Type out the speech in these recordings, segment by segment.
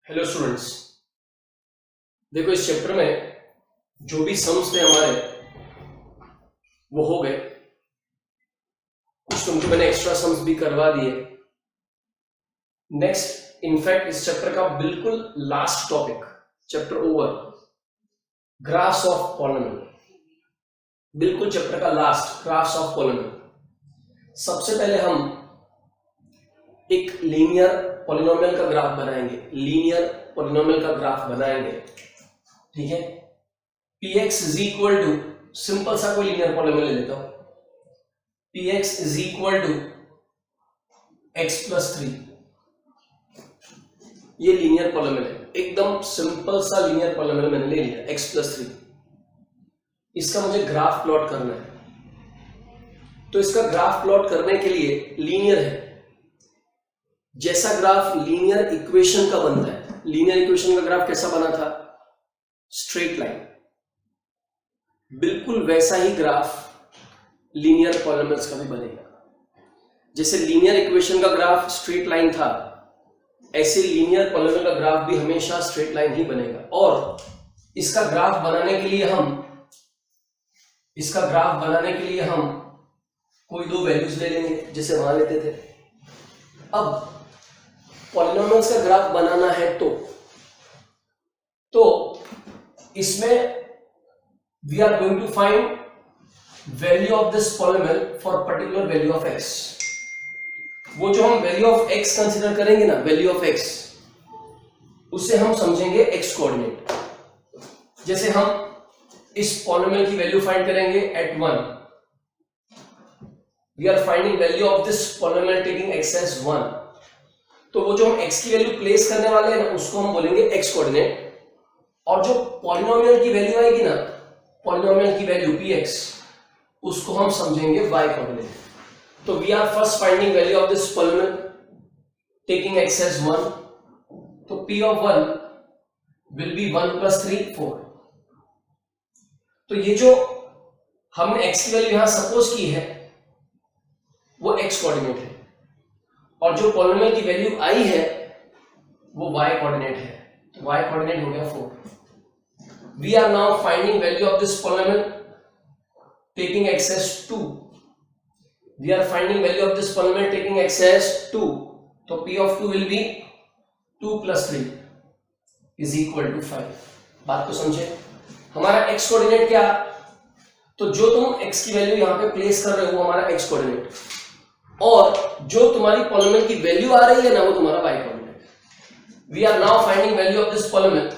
Hello students, देखो इस chapter में जो भी सम्स थे हमारे वो हो गए। कुछ तुमको मैंने एक्स्ट्रा सम्स भी करवा दिए। नेक्स्ट इनफैक्ट इस चैप्टर का बिल्कुल last topic, chapter over, graphs of polynomial. बिल्कुल चैप्टर का लास्ट, ग्राफ्स ऑफ पॉलिनोमियल। सबसे पहले हम एक लीनियर पॉलिनोमियल का ग्राफ बनाएंगे। लीनियर पॉलिनोमियल का ग्राफ बनाएंगे, ठीक है। px is equal to, simple सा कोई लीनियर पॉलिनोमियल ले लेता हूं। px is equal to x plus 3। ये लीनियर पॉलिनोमियल है, एकदम सिंपल सा लीनियर पॉलिनोमियल मैंने ले लिया, x प्लस 3। इसका मुझे ग्राफ प्लॉट करना है। तो इसका ग्राफ प्लॉट करने के लिए लीनियर है। जैसा ग्राफ लीनियर इक्वेशन का बनता है, लीनियर इक्वेशन का ग्राफ कैसा बना था? Straight line. बिल्कुल वैसा ही ग्राफ लीनियर पॉलिनोमियल्स का भी बनेगा। जैसे लीनियर इक्वेशन का ग्राफ स्ट्रेट लाइन था, ऐसे लीनियर पॉलिनोमियल का ग्राफ भी हमेशा स्ट्रेट लाइन ही बनेगा। और इसका ग्राफ बनाने के लिए हम कोई दो वैल्यूज ले लेंगे, जैसे वहां लेते थे। अब पॉलिनोमियल्स का ग्राफ बनाना है तो इसमें we are going to find value of this polynomial for particular value of x। वो जो हम वैल्यू ऑफ x कंसीडर करेंगे ना, वैल्यू ऑफ x, उसे हम समझेंगे x कोऑर्डिनेट। जैसे हम इस पॉलिनोमियल की वैल्यू फाइंड करेंगे at 1, we are finding value of this polynomial taking x as 1। तो वो जो हम x की वैल्यू प्लेस करने वाले हैं ना, उसको हम बोलेंगे x कोऑर्डिनेट। और जो पॉलिनोमियल की वैल्यू आएगी ना, पॉलिनोमियल की वैल्यू px, उसको हम समझेंगे y कोऑर्डिनेट। तो we are first finding value of this polynomial taking x as 1। तो p of 1 will be 1 plus 3 4। तो ये जो हमने x की वैल्यू यहां सपोज की है वो x कोऑर्डिनेट है, और जो पॉलिनोमियल की वैल्यू आई है वो y कोऑर्डिनेट है। तो y कोऑर्डिनेट हो गया 4। We are now finding value of this polynomial taking x as 2. We are finding value of this polynomial taking x as 2. So p of 2 will be 2 plus 3 is equal to 5. बात को समझे? हमारा x coordinate क्या? तो जो तुम x की value यहां पे प्लेस कर रहे हो वो हमारा x कोऑर्डिनेट, और जो तुम्हारी पॉलिनोमियल की वैल्यू आ रही है ना, वो तुम्हारा y coordinate. We are now finding value of this polynomial।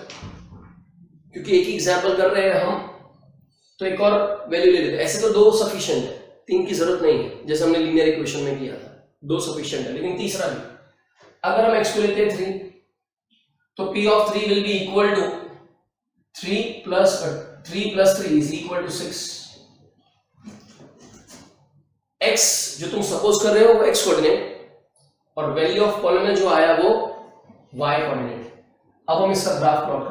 क्योंकि एक ही एग्जाम्पल कर रहे हैं हम, तो एक और वैल्यू ले लेते हैं। ऐसे तो दो सफिशिएंट है, तीन की जरूरत नहीं है, जैसे हमने लीनियर इक्वेशन में किया था। दो सफिशिएंट है, लेकिन तीसरा भी। अगर हम x को लेते हैं 3, तो p of 3 will be equal to 3 plus 3 is equal to 6। x जो तुम सपोज कर रहे हो वो x कोऑर्डिनेट, और वैल्यू ऑफ पॉलिनोमियल जो आया वो y कोऑर्डिनेट। अब हम इसका ग्राफ प्लॉट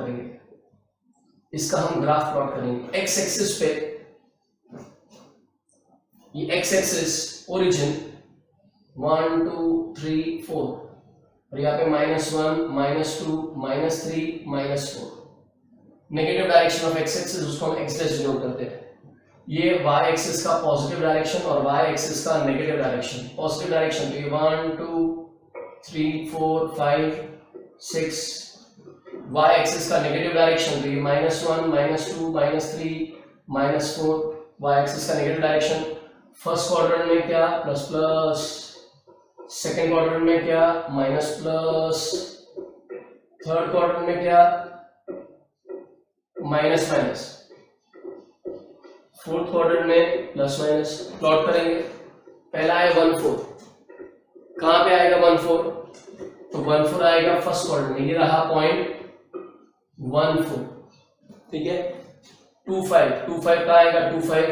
करेंगे। x एक्सिस पे, ये x एक्सिस ओरिजिन 1 2 3 4, और यहाँ पे -1 -2 -3 -4। Negative direction of x axis, उसको हम x डैश डिनोट करते हैं। ये y एक्सिस का पॉजिटिव डायरेक्शन और y एक्सिस का नेगेटिव डायरेक्शन। पॉजिटिव डायरेक्शन तो ये 1 2 3 4 5 6, y एक्सिस का नेगेटिव डायरेक्शन तो ये -1 -2 -3 -4, y एक्सिस का नेगेटिव डायरेक्शन। फर्स्ट क्वाड्रेंट में क्या? प्लस प्लस, सेकंड क्वाड्रेंट में क्या? माइनस प्लस, थर्ड क्वाड्रेंट में क्या? माइनस माइनस, फोर्थ क्वाड्रेंट में प्लस माइनस। प्लॉट करेंगे। पहला है 1 4, कहां पे आएगा 1 4? तो 1 4 आएगा फर्स्ट क्वाड्रेंट में, ये रहा पॉइंट 1 4, ठीक है। 2 5 का आएगा 2 5,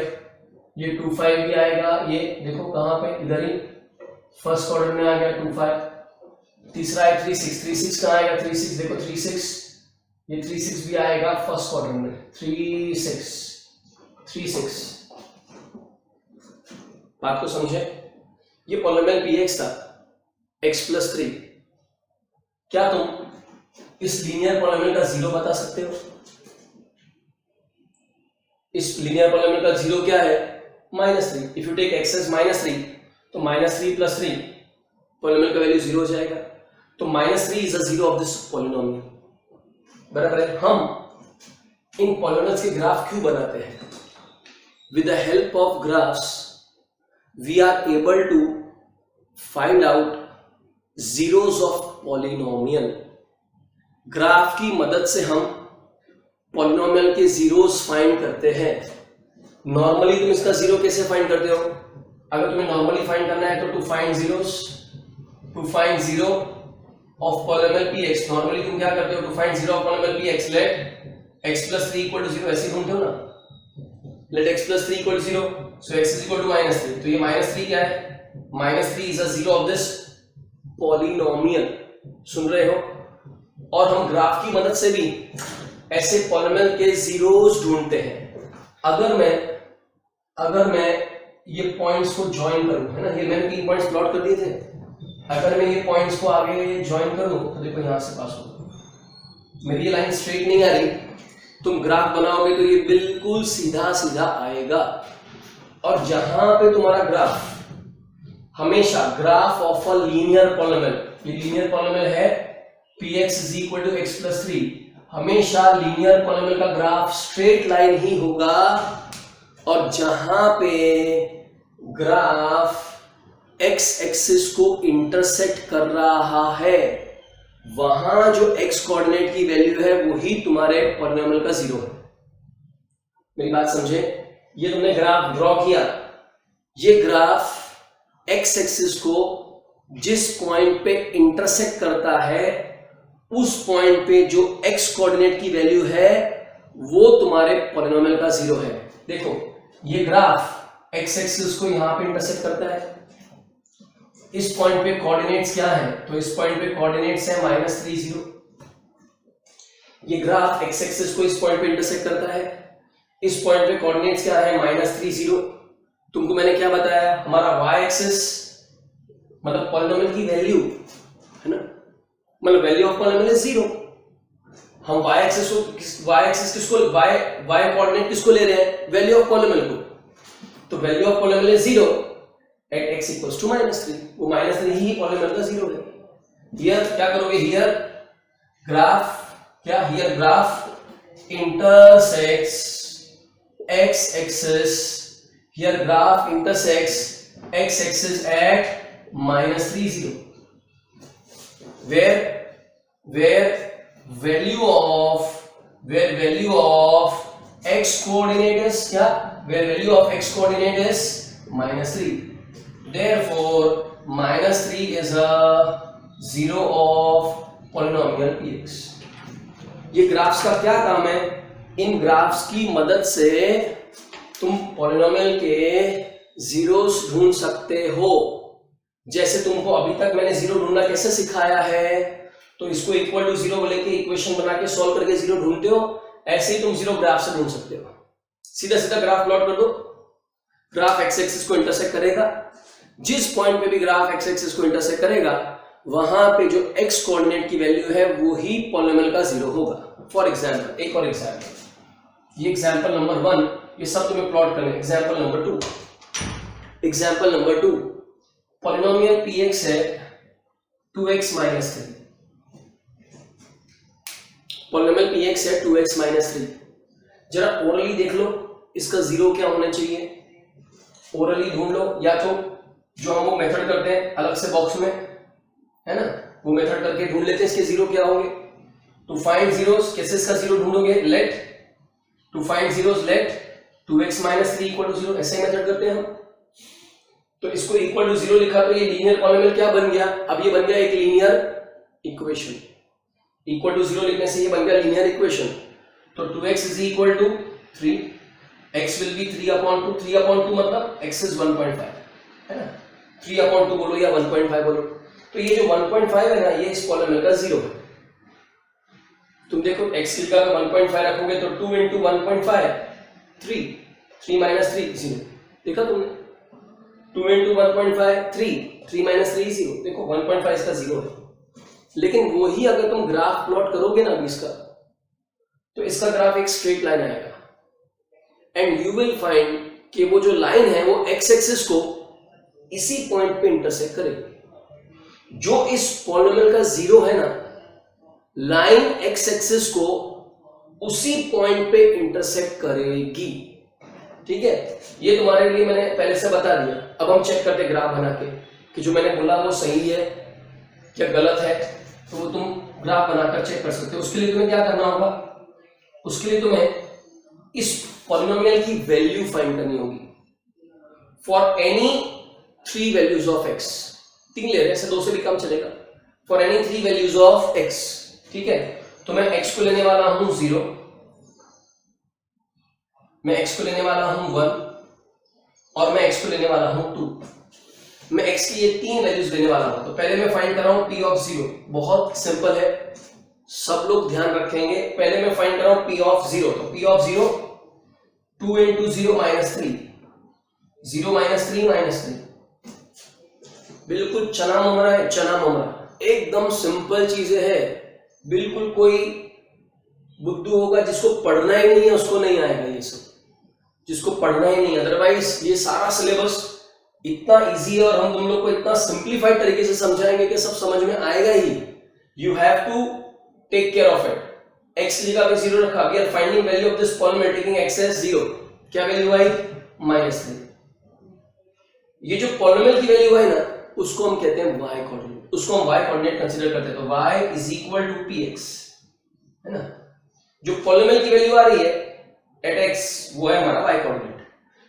ये 2 5 भी आएगा। ये देखो कहां पे, इधर ही फर्स्ट क्वाड्रेंट में आ गया 2 5। तीसरा है 3 6 कहां आएगा? 3 6, देखो 3 6, ये 3 6 भी आएगा फर्स्ट क्वाड्रेंट में। 3 6 बात को समझे? ये पॉलिनोमियल px था, x प्लस 3। क्या तुम इस लीनियर पॉलिनोमियल का जीरो बता सकते हो? इस लीनियर पॉलिनोमियल का जीरो क्या है? -3। If you take x as -3 तो -3 + 3 पॉलिनोमियल का वैल्यू जीरो हो जाएगा। तो -3 is a zero of this polynomial. बराबर है। हम इन पॉलिनोमियल्स के ग्राफ क्यों बनाते हैं? With the help of graphs we are able to find out zeros of polynomial. Graph की मदद से हम पॉलिनोमियल के जीरोस फाइंड करते हैं। नॉर्मली तुम इसका जीरो कैसे फाइंड करते हो? अगर तुम्हें नॉर्मली फाइंड करना है तो to find zero of polynomial px, normally तुम क्या करते हो? To find zero of polynomial px, let x + 3 = 0, ऐसे ढूंढते हो ना। Let x + 3 = 0, so x = -3। तो ये -3 क्या है? -3 is a zero of this polynomial. सुन रहे हो? और हम ग्राफ की मदद से भी ऐसे पॉलिनोमियल के जीरोस ढूंढते हैं। अगर मैं ये पॉइंट्स को ज्वाइन करूं, है ना, ये मैंने 3 पॉइंट्स प्लॉट कर दिए थे। अगर मैं ये पॉइंट्स को आगे ज्वाइन करूं तो देखो यहां से पास हो, मेरी ये लाइन स्ट्रेट नहीं आ रही, तुम ग्राफ बनाओगे तो ये बिल्कुल सीधा सीधा आएगा। और जहां पे तुम्हारा ग्राफ हमेशा graph of a linear polynomial, ये लीनियर पॉलिनोमियल है px = x + 3, हमेशा लीनियर पॉलिनोमियल का ग्राफ स्ट्रेट लाइन ही होगा। और जहां पे ग्राफ x एक्सिस को इंटरसेक्ट कर रहा है वहां जो x कोऑर्डिनेट की वैल्यू है वही तुम्हारे पॉलिनोमियल का जीरो है। मेरी बात समझे? ये तुमने ग्राफ ड्रॉ किया, ये ग्राफ x एक्सिस को जिस पॉइंट पे इंटरसेक्ट करता है उस पॉइंट पे जो x कोऑर्डिनेट की वैल्यू है वो तुम्हारे पॉलिनोमियल का जीरो है। देखो ये ग्राफ x एक्सिस को यहां पे इंटरसेक्ट करता है, इस पॉइंट पे कोऑर्डिनेट्स क्या है? तो इस पॉइंट पे कोऑर्डिनेट्स है -3 0। ये ग्राफ x एक्सिस को इस पॉइंट पे इंटरसेक्ट करता है, इस पॉइंट पे कोऑर्डिनेट्स क्या है? -3 0। तुमको मैंने क्या बताया? हमारा y एक्सिस मतलब पॉलिनोमियल की वैल्यू है ना, मतलब वैल्यू ऑफ पॉलिनोमियल इज 0। हम y एक्सिस किसको y कोऑर्डिनेट किसको ले रहे हैं? वैल्यू ऑफ पॉलिनोमियल को। तो value of polynomial is 0 at x = -3, वो -3 ही पॉलिनोमियल का जीरो है। हियर क्या करोगे? Here graph intersects x axis, here graph intersects x axis at -3 0, where value of x coordinate is क्या? Where value of x coordinate is -3. Therefore -3 is a zero of polynomial px. ये graphs का क्या काम है? इन graphs की मदद से तुम पॉलिनोमियल के जीरोस ढूंढ सकते हो। जैसे तुमको अभी तक मैंने जीरो ढूंढना कैसे सिखाया है, तो इसको इक्वल टू जीरो बोले के इक्वेशन बना के सॉल्व करके जीरो ढूंढते हो, ऐसे ही तुम जीरो ग्राफ से ढूंढ सकते हो। सीधा सीधा ग्राफ प्लॉट कर दो, ग्राफ x एक्सिस को इंटरसेक्ट करेगा, जिस पॉइंट पे भी ग्राफ x एक्सिस को इंटरसेक्ट करेगा वहां पे जो x कोऑर्डिनेट की वैल्यू है वो ही पॉलिनोमियल का जीरो होगा। फॉर एग्जांपल, एक और एग्जांपल, ये एग्जांपल नंबर 1, ये सब तुम्हें प्लॉट करना है। एग्जांपल नंबर 2, पॉलिनोमियल px है 2x - 3, पॉलिनोमियल px है 2x - 3। जरा ओरली देख लो इसका जीरो क्या होना चाहिए, ओरली ढूंढ लो, या तो जो हम वो मेथड करते हैं अलग से बॉक्स में, है ना, वो मेथड करके ढूंढ लेते हैं इसके जीरो क्या होंगे। टू फाइंड जीरोस कैसे इसका जीरो ढूंढोगे? लेट 2x - 3 = 0, ऐसे मेथड करते हैं हम। तो इसको इक्वल टू 0 लिखा तो ये लीनियर पॉलिनोमियल क्या बन गया? अब ये बन गया एक लीनियर इक्वेशन। इक्वल टू 0 लिखने से ये बन गया लीनियर इक्वेशन। तो 2x = 3, x will be 3/2, 3/2 मतलब x is 1.5, है ना, 3/2 बोलो या 1.5 बोलो। तो ये जो 1.5 है ना, ये इस पॉलिनोमियल का जीरो है। तुम देखो x की जगह 1.5 रखोगे तो 2 × 1.5 3, 3 - 3 0, देखा तुमने? 2 × 1.5 3, 3 - 3 0, देखो 1.5 इसका जीरो है। लेकिन वही अगर तुम ग्राफ प्लॉट करोगे ना अभी इसका, तो इसका ग्राफ एक स्ट्रेट लाइन आएगा एंड यू विल फाइंड कि वो जो लाइन है वो एक्स एक्सिस को इसी पॉइंट पे इंटरसेक्ट करेगी। जो इस पॉलिनोमियल का जीरो है ना, लाइन एक्स एक्सिस को उसी पॉइंट पे इंटरसेक्ट करेगी। ठीक है, ये तुम्हारे लिए मैंने पहले से बता दिया। अब हम चेक करते ग्राफ बना के कि जो मैंने बोला वो सही है क्या गलत है, तो वो तुम ग्राफ बनाकर चेक कर सकते हो। उसके लिए तुम्हें क्या करना होगा, उसके लिए तुम्हें इस पॉलिनोमियल की वैल्यू फाइंड करनी होगी for any 3 values of x। 3 ले रहे हैं, ऐसे 2 से भी कम चलेगा। For any 3 values of x, ठीक है। तो मैं x को लेने वाला हूं 0, मैं x को लेने वाला हूं 1 और मैं x को लेने वाला हूं 2। मैं x की ये 3 वैल्यूज लेने वाला हूं। तो पहले मैं फाइंड कर रहा हूं p ऑफ 0। बहुत सिंपल है, सब लोग ध्यान रखेंगे। पहले मैं फाइंड कर रहा हूं p ऑफ 0। तो p of 0 2 into 0 minus 3, 0 minus 3 minus 3। बिल्कुल चना ममरा है, चना ममरा, एकदम सिंपल चीजें है। बिल्कुल कोई बुद्धू होगा जिसको पढ़ना ही नहीं है उसको नहीं आएगा ये सब, जिसको पढ़ना ही नहीं। अदरवाइज ये सारा सिलेबस इतना इजी है और हम तुम लोग को इतना सिंप्लीफाइड तरीके से समझाएंगे कि सब समझ में आएगा ही। You have to take care of it. X की जगह पे 0 रखा, we are finding value of this polynomial taking X as 0। क्या वैल्यू आई? -3। ये जो पॉलिनोमियल की वैल्यू है ना, उसको हम कहते हैं y कोऑर्डिनेट। उसको हम y कोऑर्डिनेट कंसीडर करते हैं। तो y is equal to px, है ना। जो पॉलिनोमियल की वैल्यू आ रही है एट x, वो है हमारा y कोऑर्डिनेट।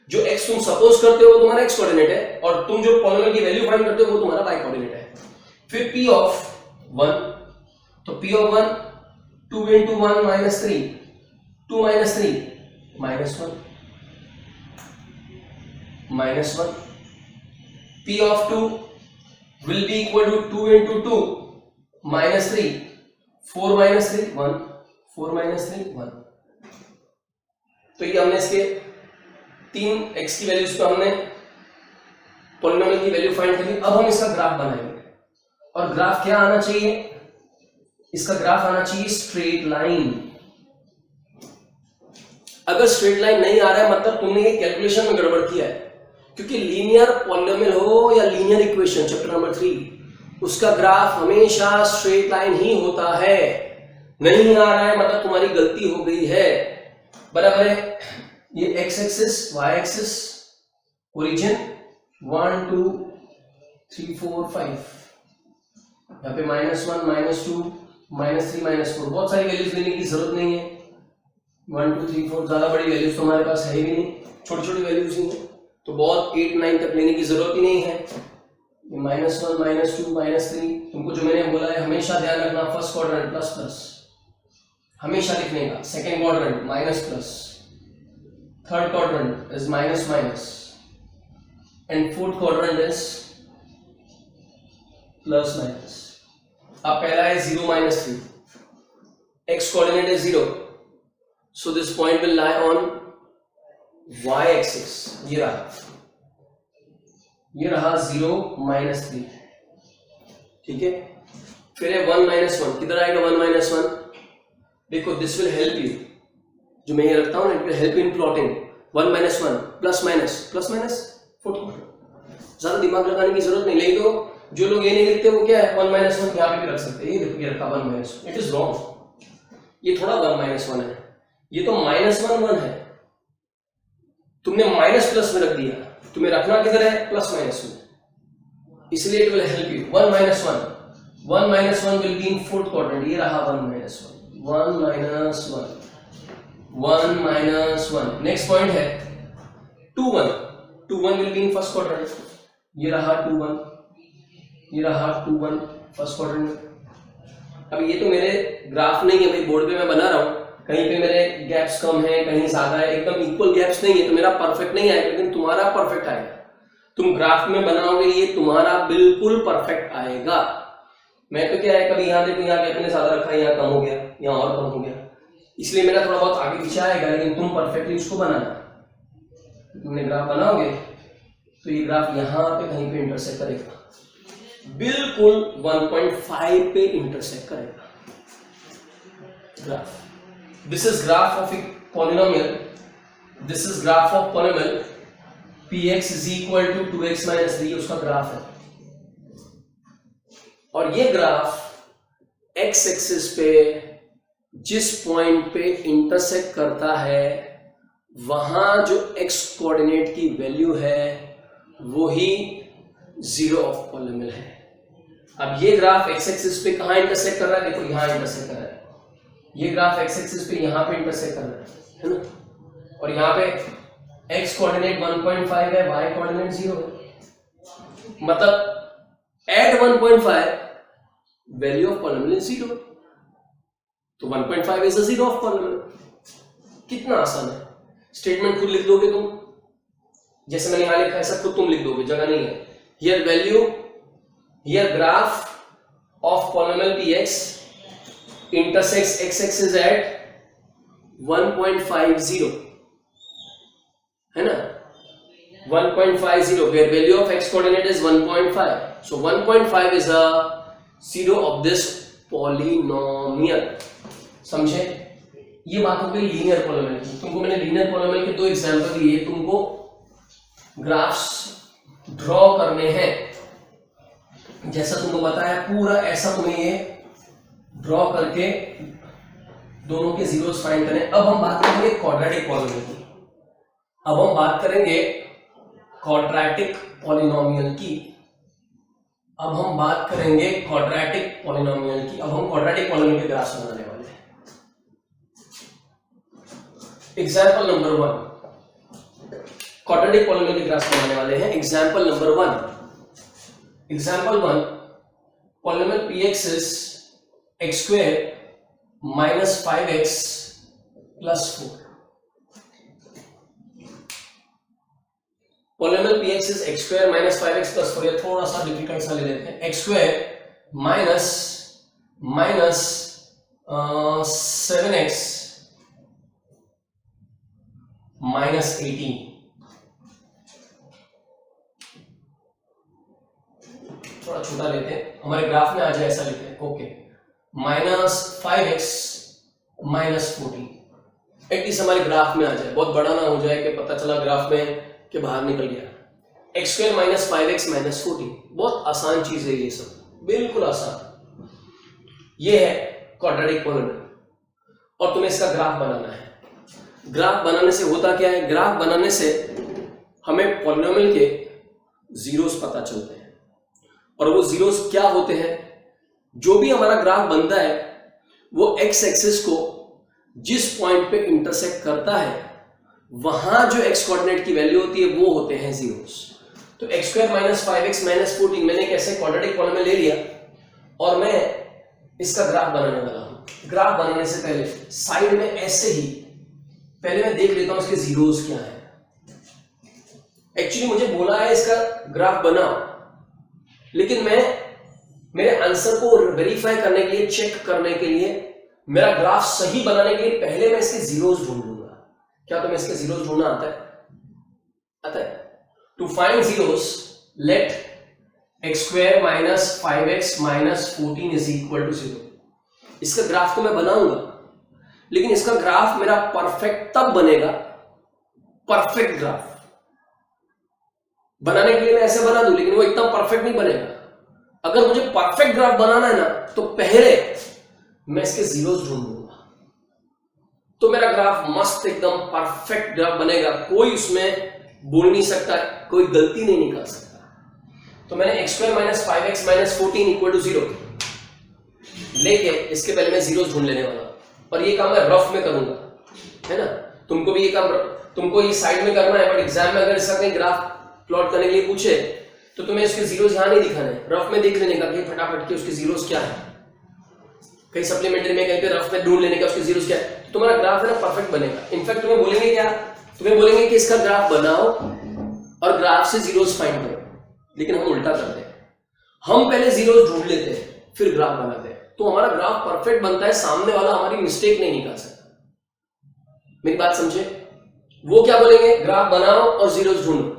जो x तुम सपोज करते हो वो तुम्हारा x कोऑर्डिनेट है, और तुम जो पॉलिनोमियल की वैल्यू फाइंड करते हो वो तुम्हारा y कोऑर्डिनेट है। फिर p ऑफ 1, तो p of 1 2 into 1 minus 3, 2 minus 3 -1, -1। p of 2 will be equal to 2 into 2 minus 3, 4 minus 3 1, 4 minus 3 1। तो ये हमने इसके 3 x की वैल्यूज पे हमने पॉलिनोमियल की वैल्यू फाइंड करी। अब हम इसका ग्राफ बनाएंगे, और ग्राफ क्या आना चाहिए? इसका ग्राफ आना चाहिए स्ट्रेट लाइन। अगर स्ट्रेट लाइन नहीं आ रहा है मतलब तुमने ये कैलकुलेशन में गड़बड़ किया है, क्योंकि लीनियर पॉलिनोमियल हो या लीनियर इक्वेशन चैप्टर नंबर 3, उसका ग्राफ हमेशा स्ट्रेट लाइन ही होता है। नहीं आ रहा है मतलब तुम्हारी गलती हो गई है, बराबर है। ये x axis, y axis, origin 1 2 3 4 5, यहाँ पे -1 -2 -3 -4, बहुत सारी वैल्यूज लेने की जरूरत नहीं है। 1 2 3 4 ज्यादा बड़ी वैल्यूज तो हमारे पास है भी नहीं, छोटी छोटी वैल्यूज ही है, तो बहुत 8 9 तक लेने की जरूरत ही नहीं है। ये -1 -2 -3, तुमको जो मैंने बोला है हमेशा ध्यान रखना, फर्स्ट क्वाड्रेंट प्लस प्लस हमेशा लिखने का, second quadrant minus plus, third quadrant is minus minus, and fourth quadrant is plus minus. अब पहला है 0 -3, x coordinate is 0, so this point will lie on y axis। ये रहा 0 -3, ठीक है। फिर है 1 -1, किधर आएगा 1 -1? देखो दिस विल हेल्प यू, जो मैं ये रखता हूं ना, it will help in plotting. 1 -1 plus minus fourth quadrant. ज्यादा दिमाग लगाने की जरूरत नहीं। लेकिन तो जो लोग ये नहीं लिखते वो क्या है, 1 -1 यहाँ पे भी रख सकते हैं। ये देखो ये रखा 1 -1, इट इज रॉन्ग। ये थोड़ा 1 -1 है, ये तो -1 1 है। तुमने माइनस प्लस में रख दिया, तुम्हें रखना किधर है, प्लस माइनस में, इसलिए it will help you. 1 -1 will be in fourth quadrant. ये रहा 1 -1 नेक्स्ट पॉइंट है 2 1 will be in first quadrant. ये रहा 2 1 फर्स्ट क्वाड्रेंट। अब ये तो मेरे ग्राफ नहीं है भाई, बोर्ड पे मैं बना रहा हूं, कहीं पे मेरे गैप्स कम है, कहीं ज्यादा है, एकदम इक्वल गैप्स नहीं है, तो मेरा परफेक्ट नहीं आएगा, लेकिन तुम्हारा परफेक्ट आएगा। तुम ग्राफ में बनाओगे ये तुम्हारा बिल्कुल परफेक्ट आएगा। मैं तो क्या है, कभी यहाँ देखो, यहाँ गैप ने ज्यादा रखा, यहाँ कम हो गया, यहाँ और कम हो गया, इसलिए मेरा थोड़ा बहुत आगे पीछे आएगा, लेकिन तुम परफेक्टली उसको बनाना। तुमने ग्राफ बनाओगे तो ये ग्राफ यहाँ पे कहीं पे इंटरसेक्ट करेगा, बिल्कुल 1.5 पे इंटरसेक्ट करेगा graph. This is graph of a polynomial, this is graph of polynomial px is equal to 2x minus 3, उसका ग्राफ है। और ये ग्राफ x एक्सिस पे जिस पॉइंट पे इंटरसेक्ट करता है वहां जो x कोऑर्डिनेट की वैल्यू है वो ही जीरो ऑफ पॉलिनोमियल है। अब ये ग्राफ x एक्सिस पे कहां इंटरसेक्ट कर रहा है, देखो यहां इंटरसेक्ट कर रहा है। ये ग्राफ x एक्सिस पे यहां पे इंटरसेक्ट कर रहा है ना, और यहां पे x कोऑर्डिनेट 1.5 है, y कोऑर्डिनेट 0 है, मतलब at 1.5 value of polynomial is 0, तो 1.5 is a zero of polynomial. कितना आसान है, स्टेटमेंट खुद लिख दोगे तुम, जैसे मैंने यहां लिखा है सब खुद तुम लिख दोगे, जगह नहीं है। Here value, here graph of polynomial px intersects x axis at 1.50 है ना, 1.50 where value of x coordinate is 1.5, so 1.5 is a zero of this polynomial। समझे? ये बात हो गई लीनियर पॉलिनोमियल की। तुमको मैंने लीनियर पॉलिनोमियल के दो एग्जांपल दिए, तुमको ग्राफ्स ड्रॉ करने हैं, जैसा तुमको बताया पूरा ऐसा तुम्हें ये ड्रॉ करके दोनों के जीरोस फाइंड करें। अब हम बात करेंगे क्वाड्रेटिक पॉलिनोमियल की, अब हम बात करेंगे क्वाड्रेटिक पॉलिनोमियल की, अब हम बात करेंगे क्वाड्रेटिक पॉलिनोमियल की। अब हम क्वाड्रेटिक पॉलिनोमियल के ग्राफ्स बनाने वाले हैं। एग्जांपल नंबर 1, क्वाड्रेटिक पॉलिनोमियल के ग्राफ्स बनाने वाले हैं। Example number 1, example 1, polynomial px is x square minus 5x plus 4। Polynomial px is x square minus 5x plus 4। ये थोड़ा सा डिफिकल्ट सा ले लेते हैं। x square minus 7x minus 18, थोड़ा छोटा लेते हैं, हमारे ग्राफ में आ जाए ऐसा लेते हैं। ओके, -5x minus 14 एटलीस्ट हमारे ग्राफ में आ जाए, बहुत बड़ा ना हो जाए कि पता चला ग्राफ में कि बाहर निकल गया। x square minus 5x minus 14, बहुत आसान चीज है ये सब, बिल्कुल आसान। ये है क्वाड्रेटिक पॉलिनोमियल और तुम्हें इसका ग्राफ बनाना है। ग्राफ बनाने से होता क्या है, ग्राफ बनाने से हमें पॉलिनोमियल के जीरोस पता चलते हैं, और वो जीरोस क्या होते हैं, जो भी हमारा ग्राफ बनता है वो x एक्सिस को जिस पॉइंट पे इंटरसेक्ट करता है वहां जो x कोऑर्डिनेट की वैल्यू होती है वो होते हैं जीरोस। तो x square minus 5x minus 14 मैंने एक ऐसे क्वाड्रेटिक पॉलिनोमियल ले लिया और मैं इसका ग्राफ बनाने वाला हूं। ग्राफ बनाने से पहले साइड में ऐसे ही पहले मैं देख लेता हूं इसके जीरोस क्या है। एक्चुअली मुझे बोला है इसका ग्राफ बनाओ, लेकिन मैं मेरे आंसर को वेरीफाई करने के लिए, चेक करने के लिए, मेरा ग्राफ सही बनाने के लिए पहले मैं इसके जीरोस ढूंढ लूंगा। क्या तुम्हें इसके जीरोस ढूंढना आता है? आता है? To find zeros let x square minus 5x minus 14 is equal to 0। इसका ग्राफ तो मैं बनाऊंगा, लेकिन इसका ग्राफ मेरा परफेक्ट तब बनेगा, परफेक्ट ग्राफ बनाने के लिए मैं ऐसे बना दूं, लेकिन वो इतना परफेक्ट नहीं बनेगा। अगर मुझे परफेक्ट ग्राफ बनाना है ना, तो पहले मैं इसके जीरोस ढूंढ लूंगा, तो मेरा ग्राफ मस्त एकदम परफेक्ट ग्राफ बनेगा, कोई उसमें बोल नहीं सकता, कोई गलती नहीं निकाल सकता। तो मैंने x square minus 5x minus 14 equal to 0 लेके इसके पहले मैं जीरोस ढूंढ लेने वाला, और ये काम मैं रफ में करूंगा, है ना। तुमको भी ये काम, तुमको ये साइड में करना है, बट एग्जाम में अगर इसका कहीं ग्राफ प्लॉट करने के लिए पूछे तो तुम्हें उसके जीरोस यहां नहीं दिखाने, रफ में देख लेने का कि फटाफट के उसके जीरोस क्या है। कहीं सप्लीमेंट्री में कहीं पे रफ में ढूंढ लेने का उसके जीरोस क्या है, तो तुम्हारा ग्राफ है ना परफेक्ट बनेगा। इनफैक्ट तुम्हें बोलेंगे क्या, तुम्हें बोलेंगे कि इसका ग्राफ बनाओ और ग्राफ से जीरोस फाइंड करो, लेकिन हम उल्टा करते हैं, हम पहले जीरोस ढूंढ लेते हैं फिर ग्राफ बनाते हैं, तो हमारा ग्राफ परफेक्ट बनता है, सामने वाला हमारी मिस्टेक नहीं निकाल सकता। मेरी बात समझे? वो क्या बोलेंगे, ग्राफ बनाओ और जीरोस ढूंढो।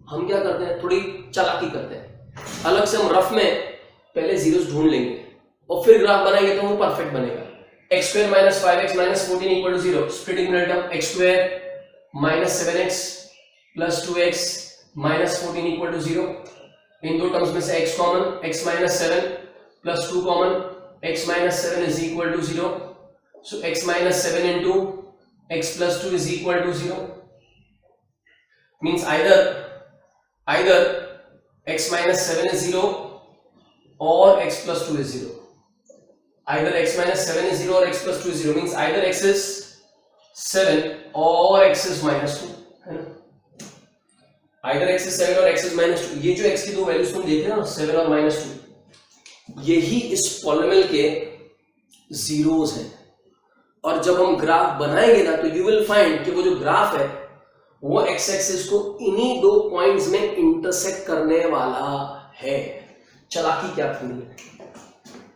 हम क्या करते हैं, थोड़ी चालाकी करते हैं, अलग से हम रफ में पहले जीरोस ढूंढ लेंगे और फिर ग्राफ बनाएंगे तो वो परफेक्ट बनेगा। X square minus 5x minus 14 equal to 0, splitting मिनटम x square minus 7x plus 2x minus 14 equal to 0। इन दो टर्म्स में से x common, x minus 7 plus 2 common, x minus 7 is equal to 0। So x minus 7 into x plus 2 is equal to 0। Means either x minus 7 is 0 or x plus 2 is 0. Either x minus 7 is 0 or x plus 2 is 0 means either x is 7 or x is minus 2, है ना? Either x is 7 or x is minus 2. ये जो x की दो values तुम देख रहे हो ना 7 और minus 2, यही इस पॉलिनोमियल के जीरोस हैं। और जब हम ग्राफ बनाएंगे ना तो यू विल फाइंड कि वो जो ग्राफ है वो एक्स एक्सिस को इन्हीं दो पॉइंट्स में इंटरसेक्ट करने वाला है। चालाकी क्या करनी है,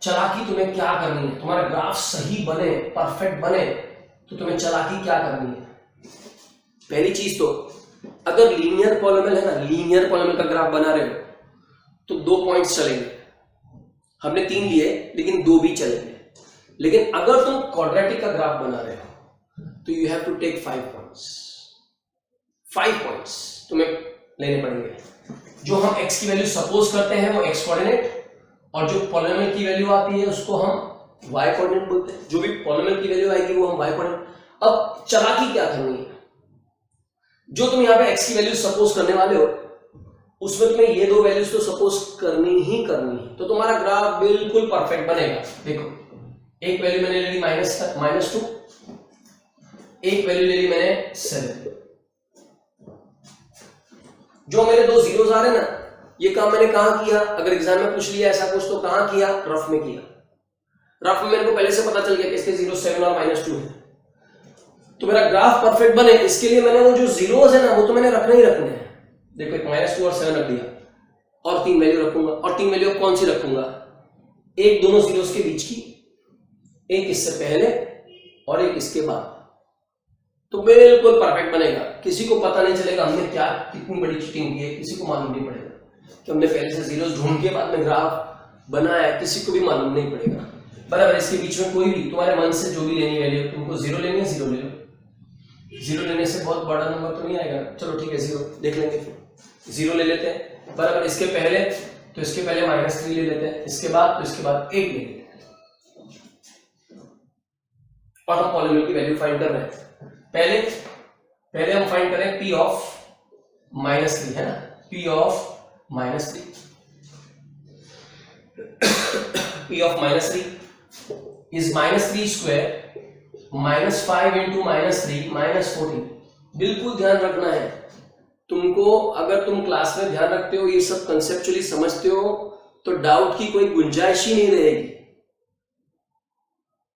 चालाकी तुम्हें क्या करनी है, तुम्हारा ग्राफ सही बने, परफेक्ट बने तो तुम्हें चालाकी क्या करनी है। पहली चीज तो अगर लीनियर पॉलिनोमियल है ना, लीनियर पॉलिनोमियल का ग्राफ बना रहे हो तो दो पॉइंट्स चलेंगे। हमने 3 लिए लेकिन 2 भी चलेंगे। लेकिन अगर तुम क्वाड्रेटिक का ग्राफ बना रहे हो तो you have to take 5 points. 5 points तुम्हें लेने पड़ेंगे। जो हम x की वैल्यू सपोज करते हैं वो x कोऑर्डिनेट, और जो पॉलिनोमियल की वैल्यू आती है उसको हम y कोऑर्डिनेट बोलते हैं। जो भी पॉलिनोमियल की वैल्यू आएगी वो हम y कोऑर्डिनेट। अब चालाकी क्या करनी है, जो तुम यहाँ पे x की वैल्यू सपोज करने वाले हो उसमें तुम्हें ये दो वैल्यूज तो सपोज करनी ही करनी है, तो तुम्हारा ग्राफ बिल्कुल परफेक्ट बनेगा। देखो एक वैल्यू मैंने ले ली -2, एक वैल्यू ले ली मैंने 7। जो मेरे दो जीरोस आ रहे हैं ना, ये काम मैंने कहां किया, अगर एग्जाम में पूछ लिया ऐसा कुछ तो कहां किया, रफ में किया। रफ में मेरे को पहले से पता चल गया कि इसके 0 7 और -2 है, तो मेरा ग्राफ परफेक्ट बने इसके लिए मैंने वो जो जीरोस है ना वो तो मैंने रखने ही रखने हैं। देखो एक -2 और 7 रख दिया और 3 वैल्यू रखूंगा, और 3 वैल्यू कौन सी रखूंगा, एक दोनों जीरोस के बीच की, एक इससे पहले और एक इसके बाद, तो बिल्कुल परफेक्ट बनेगा। किसी को पता नहीं चलेगा हमने क्या कितनी बड़ी चीटिंग की है, किसी को मालूम नहीं पड़ेगा कि हमने पहले से जीरोस ढूंढ के बाद में ग्राफ बनाया, किसी को भी मालूम नहीं पड़ेगा। बराबर इसके बीच में कोई भी तुम्हारे मन से जो भी लेनी वैल्यू, तुमको 0 लेनी है 0 ले लो। 0 लेने से बहुत बड़ा नंबर तो नहीं आएगा, चलो ठीक है 0 देख लेंगे, फिर 0 ले लेते हैं। बराबर इसके पहले तो इसके पहले -3 ले लेते हैं, इसके बाद तो इसके बाद 1 ले लेते हैं, और हम पॉलिनोमियल की वैल्यू फाइंड कर रहे हैं। पहले हम फाइंड करें p ऑफ -3, है ना, p of -3, p of -3 is -3 square -5 into -3 -14। बिल्कुल ध्यान रखना है तुमको, अगर तुम क्लास में ध्यान रखते हो, ये सब कंसेप्चुअली समझते हो तो डाउट की कोई गुंजाइश ही नहीं रहेगी।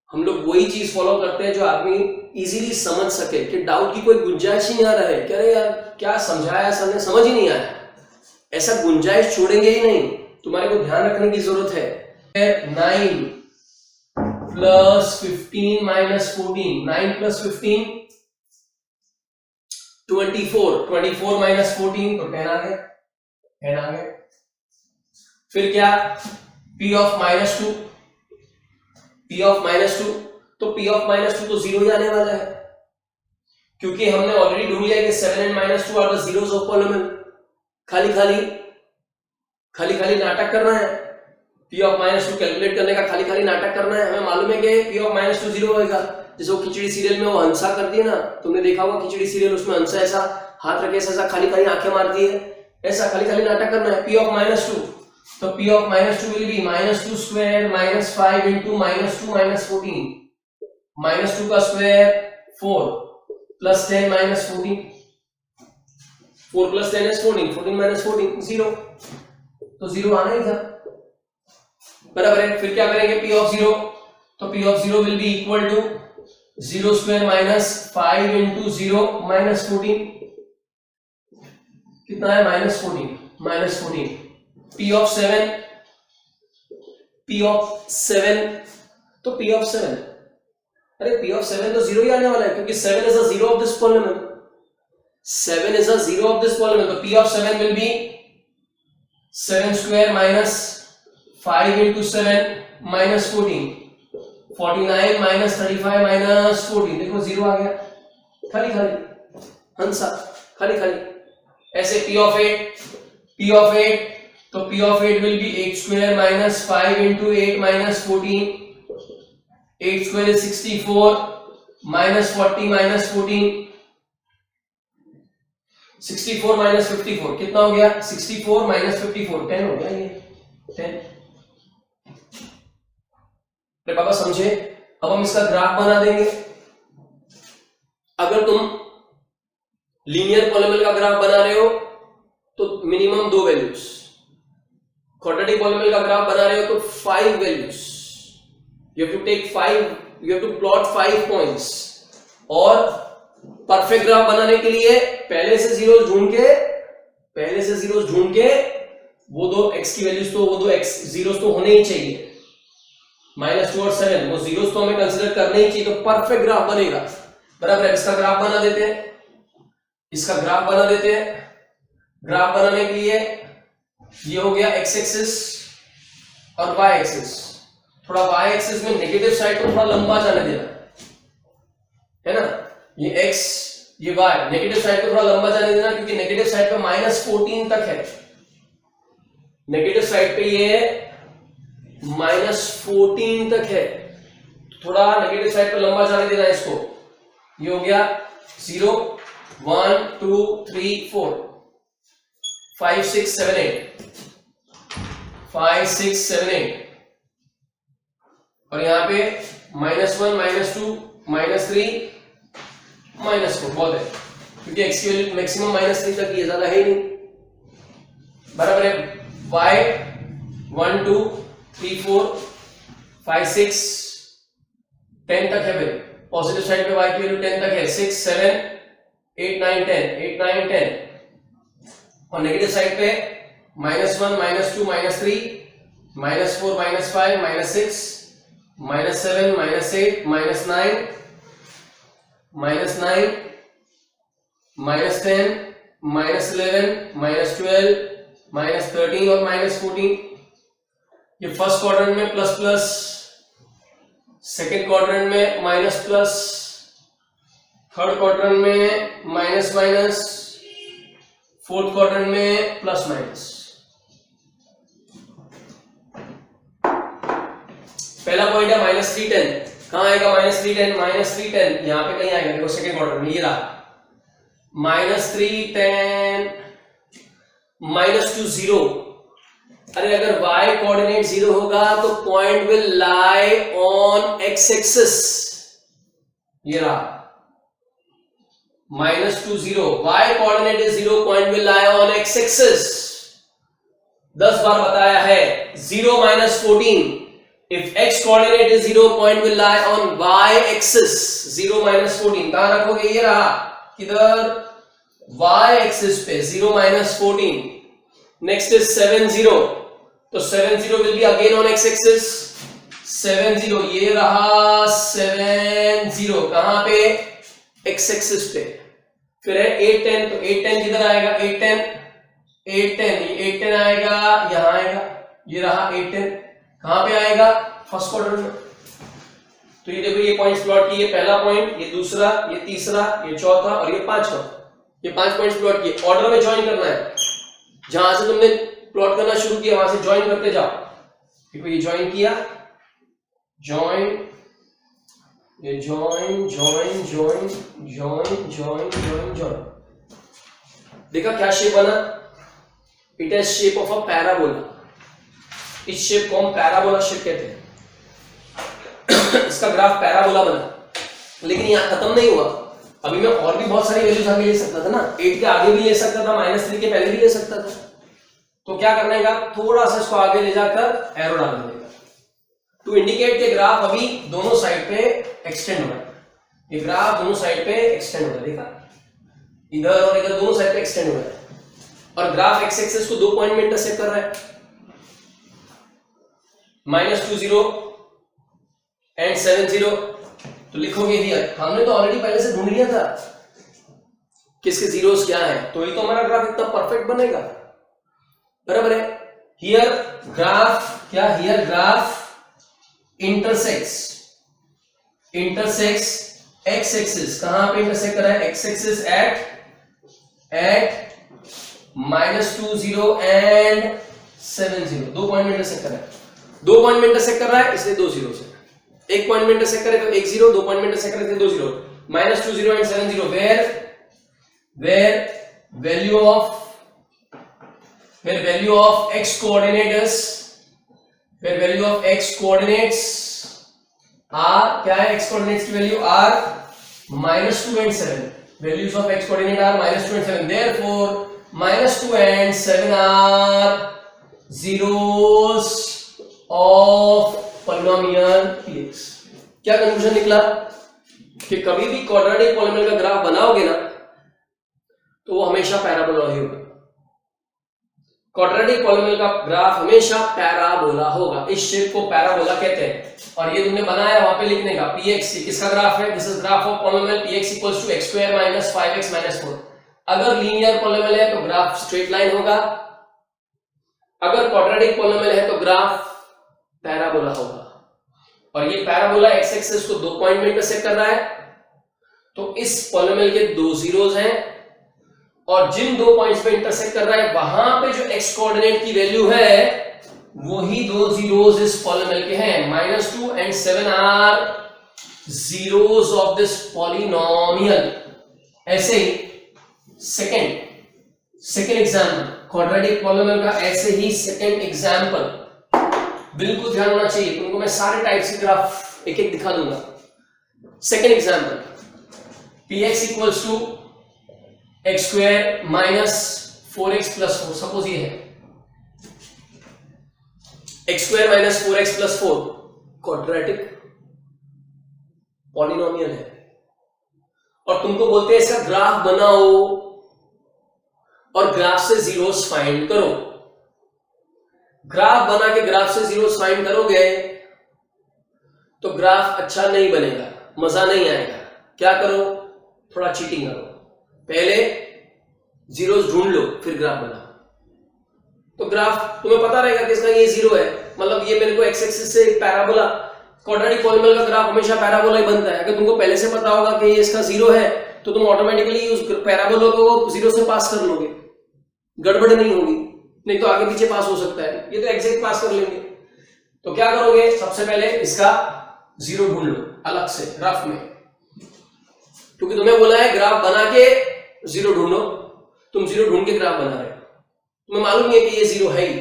हम लोग वही चीज फॉलो करते हैं जो आदमी इजीली समझ सके, कि डाउट की कोई गुंजाइश ही ना रहे, कह रहे यार क्या समझाया सर ने, समझ ही नहीं आया, ऐसा गुंजाइश छोड़ेंगे ही नहीं। तुम्हारे को ध्यान रखने की जरूरत है। 9 प्लस 15 माइनस 14, 9 प्लस 15 24, 24 माइनस 14 तो 10 आ गए, 10 आ गए। फिर क्या, p ऑफ -2, p ऑफ -2, तो p ऑफ -2 तो 0 ही आने वाला है, क्योंकि हमने ऑलरेडी ढूंढ लिया कि 7 and -2 are the zeros of polynomial. खाली खाली नाटक करना है, p ऑफ -2 कैलकुलेट करने का खाली खाली नाटक करना है। हमें मालूम है कि p ऑफ -2 0 होगा। जैसे वो खिचड़ी सीरियल में वो हंसा करती है ना, तुमने देखा होगा खिचड़ी सीरियल, उसमें हंसा ऐसा हाथ रखे ऐसा खाली खाली आंखें मारती है, ऐसा खाली खाली नाटक करना है। p ऑफ -2, तो p of -2 will B -2 square -5 into -2 -14, -2 का square 4 plus 10 -14, 4 plus 10 is 14, 14 minus 14 0, तो 0 आना ही था। बराबर है। फिर क्या करेंगे, p ऑफ 0, तो p of 0 will be equal to 0 square -5 into 0 -14, कितना है -14, p ऑफ 7, तो p ऑफ 7, अरे p ऑफ 7 तो 0 ही आने वाला है, क्योंकि 7 is a zero of this polynomial, 7 is a zero of this polynomial, तो p of 7 will be 7 square minus 5 into 7 minus 14, 49 minus 35 minus 14, देखो 0 आ गया, खाली खाली हंसा, खाली खाली। ऐसे p of 8, तो p of 8 will be 8 square minus 5 into 8 minus 14, 8 square is 64 minus 40 minus 14, 64 minus 54 कितना हो गया? 64 minus 54 10 हो गया, ये 10। तो पापा समझे? अब हम इसका ग्राफ बना देंगे। अगर तुम लीनियर पॉलिनोमियल का ग्राफ बना रहे हो तो मिनिमम 2 वैल्यूज, क्वाड्रेटिक पॉलिनोमियल का ग्राफ बना रहे हो तो 5 values, you have to take 5, you have to plot 5 points। और परफेक्ट ग्राफ बनाने के लिए पहले से जीरोस ढूंढ के वो दो x की वैल्यूज तो वो दो x जीरोस तो होने ही चाहिए, -2 और 7 वो जीरोस तो हमें कंसीडर करने ही चाहिए, तो परफेक्ट ग्राफ बनेगा। बराबर है, इसका ग्राफ बना देते हैं, इसका ग्राफ बना देते हैं। ग्राफ बनाने के लिए ये हो गया x एक्सिस और y एक्सिस। थोड़ा y एक्सिस में नेगेटिव साइड को थोड़ा लंबा जाने देना है ना, ये x ये y, नेगेटिव साइड को थोड़ा लंबा जाने देना, क्योंकि नेगेटिव साइड पे -14 तक है, नेगेटिव साइड पे ये -14 तक है, थोड़ा नेगेटिव साइड पे लंबा जाने देना इसको। ये हो गया 0 1 2 3 4 5 6 7 8 5 6 7 8 और यहाँ पे -1 -2 -3 -4 बहुत है, क्योंकि x की वैल्यू मैक्सिमम -3 तक ये ज्यादा है नहीं। बराबर है, y 1 2 3 4 5 6 10 तक है भाई, पॉजिटिव साइड पे y की वैल्यू 10 तक है, 6 7 8 9 10 8 9 10 और नेगेटिव साइड पे -1 -2 -3 -4 -5 -6 -7 -8 -9 -9 -10 -11 -12 -13 और -14। ये फर्स्ट क्वाड्रेंट में प्लस प्लस, सेकेंड क्वाड्रेंट में माइनस प्लस, थर्ड क्वाड्रेंट में माइनस माइनस, फोर्थ क्वाड्रेंट में प्लस माइनस। पहला पॉइंट है -310, कहां आएगा -310? -310 यहां पे कहीं आएगा, देखो सेकंड क्वाड्रेंट में ये रहा, -310 -2 0। अरे अगर y कोऑर्डिनेट 0 होगा तो point will lie on x axis, ये रहा -2 0, y coordinate is 0, point will lie on x axis. 10 बार बताया है, 0 -14, if x coordinate is 0, point will lie on y axis, 0 -14 कहां रखोगे? ये रहा, किधर? y axis पे 0 -14। नेक्स्ट इज 7 0, तो 7 0 will be again on x axis, 7 0 ये रहा 7 0 कहां पे? x axis पे। फिर है 8 10, तो 8 10 किधर आएगा? 8 10 ये 8 10 आएगा, यहां आएगा, ये रहा 8 10 कहां पे आएगा? फर्स्ट क्वाड्रेंट में। तो ये देखो ये पॉइंट्स प्लॉट किए, पहला पॉइंट, ये दूसरा, ये तीसरा, ये चौथा और ये पांचवा, ये 5 पॉइंट्स प्लॉट किए। ऑर्डर में ज्वाइन करना है, जहां से तुमने प्लॉट करना शुरू किया वहां से ज्वाइन करते जाओ। देखो ये ज्वाइन किया, ज्वाइन, ये join join join join join join join, देखा क्या शेप बना? It is shape of a parabola. इस शेप को हम पैराबोला शेप कहते हैं। इसका ग्राफ पैराबोला बना, लेकिन यहां खत्म नहीं हुआ, अभी मैं और भी बहुत सारी वैल्यूज आगे ले सकता था ना, 8 के आगे भी ले सकता था, -3 के पहले भी ले सकता था। तो क्या करने का? थोड़ा सा इसको आगे ले जाकर एरो डाल देगा टू इंडिकेट के ग्राफ अभी दोनों साइड पे एक्सटेंड हो रहा है। ये ग्राफ दोनों साइड पे एक्सटेंड हो रहा है, देखा? इधर और इधर दोनों साइड पे एक्सटेंड हो रहा है, और ग्राफ एक्स एक्सिस को 2 पॉइंट में इंटरसेक्ट कर रहा है, -2 0 एंड 7 0। तो लिखोगे हियर, हमने तो ऑलरेडी पहले से ढूंढ लिया था किसके जीरोस क्या है, तो ये तो हमारा ग्राफ इतना परफेक्ट बनेगा। बराबर है, हियर ग्राफ क्या here graph intersex x axis, कहां पे इंटरसेक्ट कर रहा है? X axis at -2 0 and 7 0, 2 point में इंटरसेक्ट कर रहा है, 2 पॉइंट में इंटरसेक्ट कर रहा है इसलिए 2 0 से, 1 पॉइंट में इंटरसेक्ट करे तो 1 0, 2 पॉइंट में इंटरसेक्ट करे तो 2 0, -2 0 and 7 0, where value of x coordinates are, क्या है x coordinates की value are -2 and 7, values of x coordinate are -2 and 7, therefore -2 and 7 are zeros of polynomial px। क्या कंक्लूजन निकला कि कभी भी क्वाड्रेटिक पॉलिनोमियल का ग्राफ बनाओगे ना तो वो हमेशा पैराबोला ही होगा। क्वाड्रेटिक पॉलिनोमियल का ग्राफ हमेशा पैराबोला होगा, इस शेप को पैराबोला कहते हैं। और ये तुमने बनाया वहां पे लिखने का px, किसका ग्राफ है? This is graph of polynomial px equals to x square minus 5x minus 4। अगर लीनियर पॉलिनोमियल है तो ग्राफ स्ट्रेट लाइन होगा, अगर क्वाड्रेटिक पॉलिनोमियल है तो ग्राफ पैराबोला होगा। और ये पैराबोला x एक्सिस को 2 पॉइंट में इंटरसेक्ट कर रहा है, तो इस पॉलिनोमियल के 2 जीरोस हैं और जिन 2 पॉइंट्स पे इंटरसेक्ट कर रहा है वहां पे जो x कोऑर्डिनेट की वैल्यू है वही 2 जीरोस इस पॉलिनोमियल के हैं। -2 and 7 are zeros of this polynomial. ऐसे ही सेकंड एग्जांपल क्वाड्रेटिक पॉलिनोमियल का, ऐसे ही सेकंड एग्जांपल बिल्कुल ध्यान होना चाहिए, तुमको मैं सारे टाइप्स के ग्राफ एक एक दिखा दूंगा। Second example px equals to x square minus 4x plus 4, suppose ये है x square minus 4x plus 4 quadratic polynomial है और तुमको बोलते हैं इसका ग्राफ बनाओ और ग्राफ से जीरोस फाइंड करो। ग्राफ बना के ग्राफ से जीरोस फाइंड करोगे तो ग्राफ अच्छा नहीं बनेगा, मजा नहीं आएगा। क्या करो? थोड़ा चीटिंग करो, पहले जीरोस ढूंढ लो फिर ग्राफ बनाओ, तो ग्राफ तुम्हें पता रहेगा कि इसका ये जीरो है, मतलब ये मेरे को एक्स एक्सिस से पैराबोला, क्वाड्रेटिक पॉलिनोमियल का ग्राफ हमेशा पैराबोला ही बनता है। अगर तुमको पहले से पता होगा कि ये इसका जीरो है तो तुम ऑटोमेटिकली उस पैराबोला को जीरो से पास कर लोगे, गड़बड़ नहीं होगी, नहीं तो आगे पीछे पास हो सकता है, ये तो एग्जैक्ट पास कर लेंगे। तो क्या करोगे? सबसे पहले इसका जीरो ढूंढ लो अलग से रफ में, क्योंकि तुम्हें बोला है ग्राफ बना के जीरो ढूंढो, तुम जीरो ढूंढ के ग्राफ बना रहे हो, तुम्हें मालूम नहीं है कि ये जीरो है ही,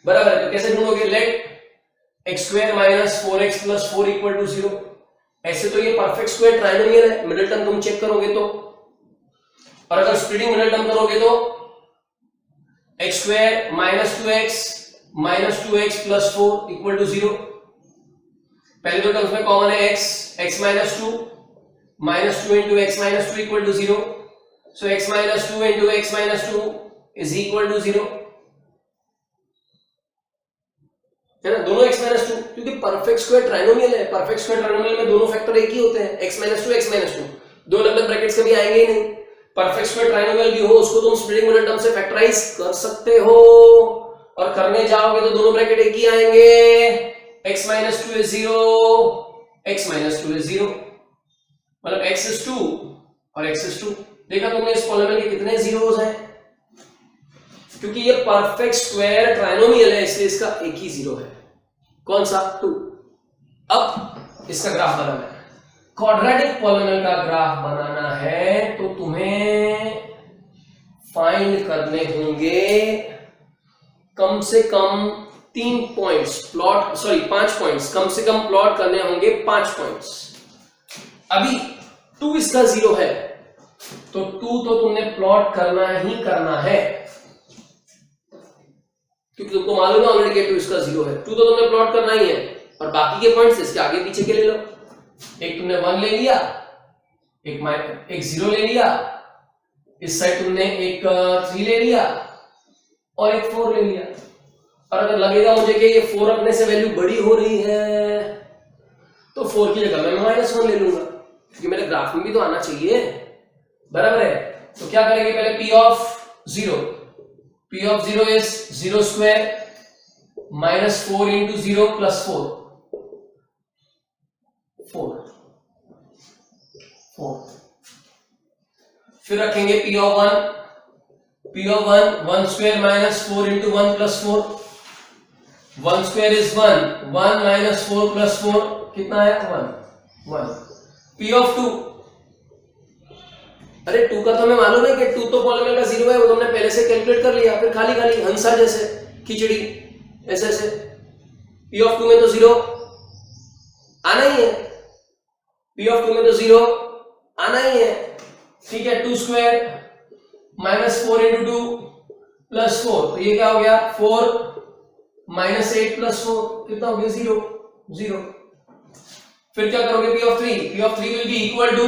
बराबर है। तो कैसे ढूंढोगे? Let x square minus 4x plus 4 equal to 0। ऐसे तो ये परफेक्ट स्क्वायर ट्राइनोमियल है, मिडिल टर्म तुम चेक करोगे तो, और अगर स्प्लिटिंग मिडिल टर्म करोगे तो x square minus 2x plus 4 equal to 0। पहले दो टर्म्स में कॉमन है x minus 2 into x minus 2 equal to 0। So x minus 2 into x minus 2 is equal to 0, है ना? दोनों x माइनस 2, क्योंकि परफेक्ट स्क्वायर ट्राइनोमियल है, परफेक्ट स्क्वायर ट्राइनोमियल में दोनों फैक्टर एक ही होते हैं, x माइनस 2 दो अलग अलग ब्रैकेट्स कभी आएंगे ही नहीं। परफेक्ट स्क्वायर ट्राइनोमियल भी हो उसको तुम स्प्लिटिंग मिडिल टर्म से फैक्टराइज कर सकते हो, और करने जाओगे तो दोनों ब्रैकेट एक ही आएंगे, x minus 2 is 0, x minus 2 is 0, मतलब x इज 2 और x इज 2। देखा तुमने इस पॉलिनोमियल के कितने जीरोस हैं? क्योंकि ये परफेक्ट स्क्वायर ट्राइनोमियल है इसलिए इसका एक ही जीरो है, कौन सा? 2। अब इसका ग्राफ बनाना है, क्वाड्रेटिक पॉलिनोमियल का ग्राफ बनाना है तो तुम्हें फाइंड करने होंगे कम से कम 5 पॉइंट्स, कम से कम प्लॉट करने होंगे 5 पॉइंट्स। अभी 2 इसका जीरो है तो 2 तो तुमने प्लॉट करना ही करना है, क्योंकि तुमको मालूम है ऑलरेडी कि 2 इसका जीरो है, 2 तो तुमने प्लॉट करना ही है, और बाकी के पॉइंट्स इसके आगे पीछे के ले लो। एक तुमने 1 ले लिया, एक 0 ले लिया, इस साइड तुमने एक 3 ले लिया और एक 4 ले लिया। और अगर लगेगा मुझे कि ये 4 रखने से वैल्यू बड़ी हो रही है तो 4 की जगह मैं -1 ले लूंगा, क्योंकि मेरे ग्राफ में भी तो आना चाहिए, बराबर है। तो क्या करेंगे? पहले p of 0 is 0 square -4 into 0 plus 4 फिर रखेंगे p of 1 square -4 into 1 plus 4 1 square is 1 -4 plus 4 कितना है 1 p ऑफ 2 अरे 2 का तो हमें मालूम है कि 2 तो पॉलिनोमियल का 0 है, वो तो हमने पहले से कैलकुलेट कर लिया। फिर खाली खाली हंसा जैसे खिचड़ी ऐसे ऐसे p ऑफ 2 में तो 0 आना ही है, p ऑफ 2 में तो 0 आना ही है। ठीक है, 2 स्क्वायर -4 इंटू 2 प्लस 4 तो ये क्या हो गया 4 -8 प्लस 4 कितना हो गया 0। फिर क्या करोगे p of 3 will be equal to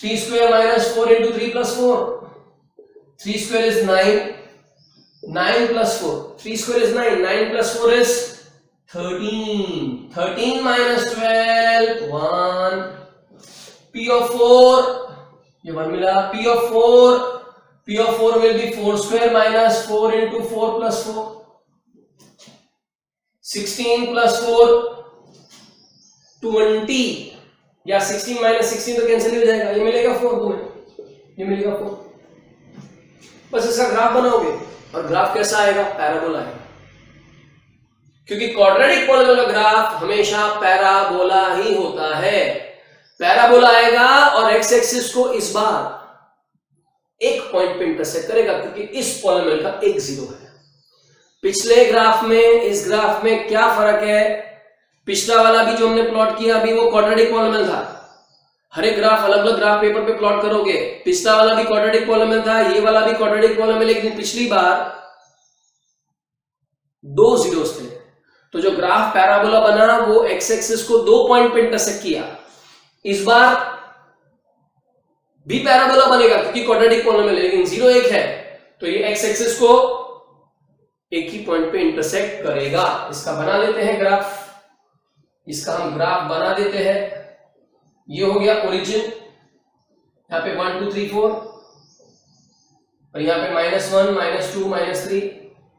3 square -4 into 3 plus 4 3 square is 9 plus 4 3 square is 9 plus 4 is 13 minus 12 1 p of 4 ये 1 मिला p of 4 will be 4 square minus 4 into 4 plus 4 16 plus 4 20 या 16 minus 16 तो कैंसिल हो जाएगा, ये मिलेगा 4 तुम्हें, ये मिलेगा 4। बस इसका ग्राफ बनाओगे और ग्राफ कैसा आएगा पैराबोला आएगा, क्योंकि क्वाड्रेटिक पॉलिनोमियल का ग्राफ हमेशा पैराबोला ही होता है। पैराबोला आएगा और एक्स एक्सिस को इस बार एक पॉइंट पे इंटरसेक्ट करेगा, क्योंकि इस पॉलिनोमियल का एक 0 है। पिछले ग्राफ में इस ग्राफ में क्या फर्क है, पिछला वाला भी जो हमने प्लॉट किया अभी वो क्वाड्रेटिक पॉलिनोमियल था। हर एक ग्राफ अलग अलग ग्राफ पेपर पे प्लॉट करोगे, पिछला वाला भी क्वाड्रेटिक पॉलिनोमियल था, ये वाला भी क्वाड्रेटिक पॉलिनोमियल, लेकिन पिछली बार 2 जीरोस थे, तो जो ग्राफ पैराबोला बना वो एक्स एक्सिस को 2 पॉइंट पे इंटरसेक्ट किया। इस बार भी पैराबोला बनेगा क्योंकि क्वाड्रेटिक पॉलिनोमियल, लेकिन 0 1 है तो ये एक्स एक्सिस को एक ही पॉइंट पे इंटरसेक्ट करेगा। इसका बना लेते हैं ग्राफ, इसका हम ग्राफ बना देते हैं। ये हो गया ओरिजिन, यहां पे 1 2 3 4 और यहां पे -1 -2 -3,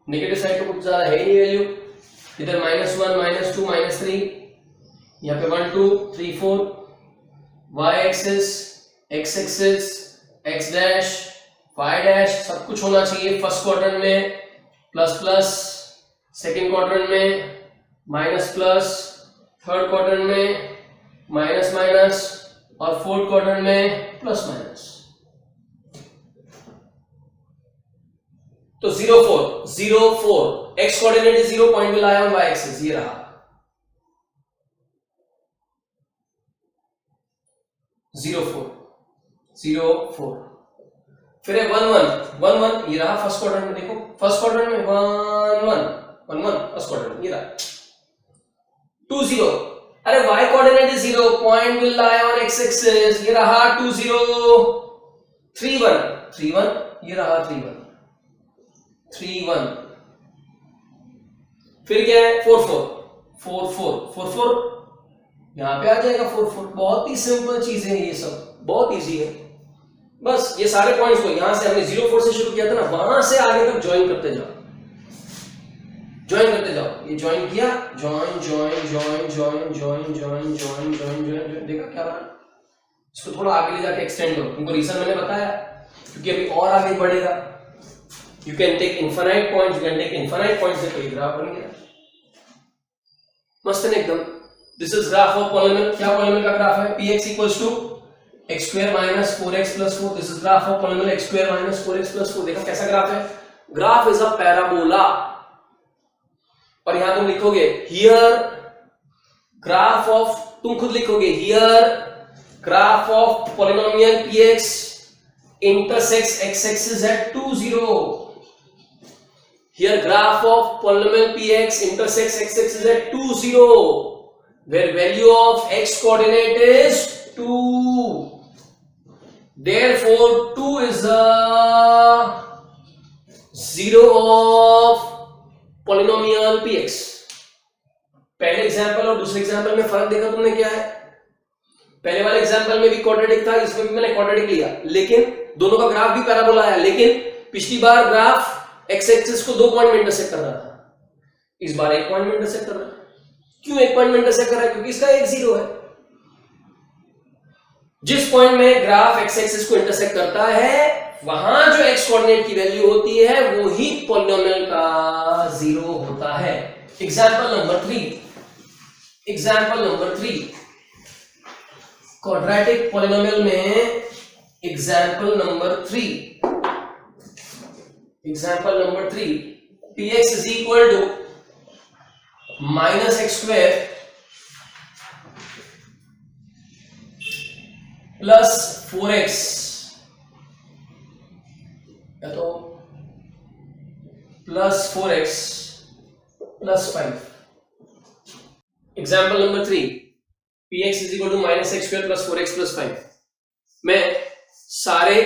नेगेटिव साइड पे कुछ ज्यादा है नहीं वैल्यू, इधर -1 -2 -3, यहाँ पे 1 2 3 4, y axis x axis x dash y dash सब कुछ होना चाहिए। फर्स्ट क्वाड्रेंट में प्लस प्लस, सेकंड क्वाड्रेंट में माइनस प्लस, थर्ड क्वाड्रेंट में माइनस माइनस और फोर्थ क्वाड्रेंट में प्लस माइनस। तो 0 4 x coordinate is 0 point will lie on y axis, ये रहा 0 4। फिर है 1 1 ये रहा फर्स्ट क्वाड्रेंट में, देखो फर्स्ट क्वाड्रेंट में 1 1 फर्स्ट क्वाड्रेंट ये रहा 2 0। अरे y coordinate is 0 point will lie on x axis, ये रहा 2 0 3 1 ये रहा 3 1। फिर क्या है 4 4 यहां पे आ जाएगा 4 4। बहुत ही सिंपल चीजें हैं ये सब, बहुत इजी है। बस ये सारे पॉइंट्स को यहां से हमने 0 4 से शुरू किया था ना, वहां से आगे तक ज्वाइन करते जाओ। ये ज्वाइन किया, ज्वाइन, देखा क्या बना। इसको थोड़ा आगे ले जाके एक्सटेंड करो, तुमको रीजन मैंने बताया, क्योंकि अभी और आगे बढ़ेगा। You can take infinite points, देखो ये ग्राफ बन गया मस्त है एकदम। This is graph of polynomial, क्या polynomial का ग्राफ है, px equals to x square minus 4x plus 4। This is graph of polynomial x square minus 4x plus 4। देखा कैसा ग्राफ है, ग्राफ इज अ पैराबोला। और यहां तुम लिखोगे here graph of, तुम खुद लिखोगे here graph of polynomial px intersects x axis at 2 0। Here graph of polynomial px intersects x axis at 2 0, where value of x coordinate is 2. Therefore 2 is the 0 of polynomial px। पहले example और दूसरे example में फर्क देखा तुमने क्या है, पहले वाले एग्जांपल में भी क्वाड्रेटिक था, इसमें भी मैंने क्वाड्रेटिक लिया, लेकिन दोनों का ग्राफ भी पैराबोला आया। लेकिन पिछली बार ग्राफ एक्स एक्सिस को 2 पॉइंट में इंटरसेक्ट कर रहा था, इस बार एक पॉइंट में इंटरसेक्ट कर रहा है। क्यों एक पॉइंट में इंटरसेक्ट कर रहा है? क्योंकि इसका एक जीरो है। जिस पॉइंट में ग्राफ एक्स एक्सिस को इंटरसेक्ट करता है वहां जो एक्स कोऑर्डिनेट की वैल्यू होती है वो ही पॉलिनोमियल का जीरो होता है। एग्जाम्पल नंबर 3 क्वाड्रेटिक पॉलिनोमियल में example number 3 px is equal to minus x square plus 4x या तो plus 4x plus 5। Example number 3 px is equal to minus x square plus 4x plus 5। मैं सारे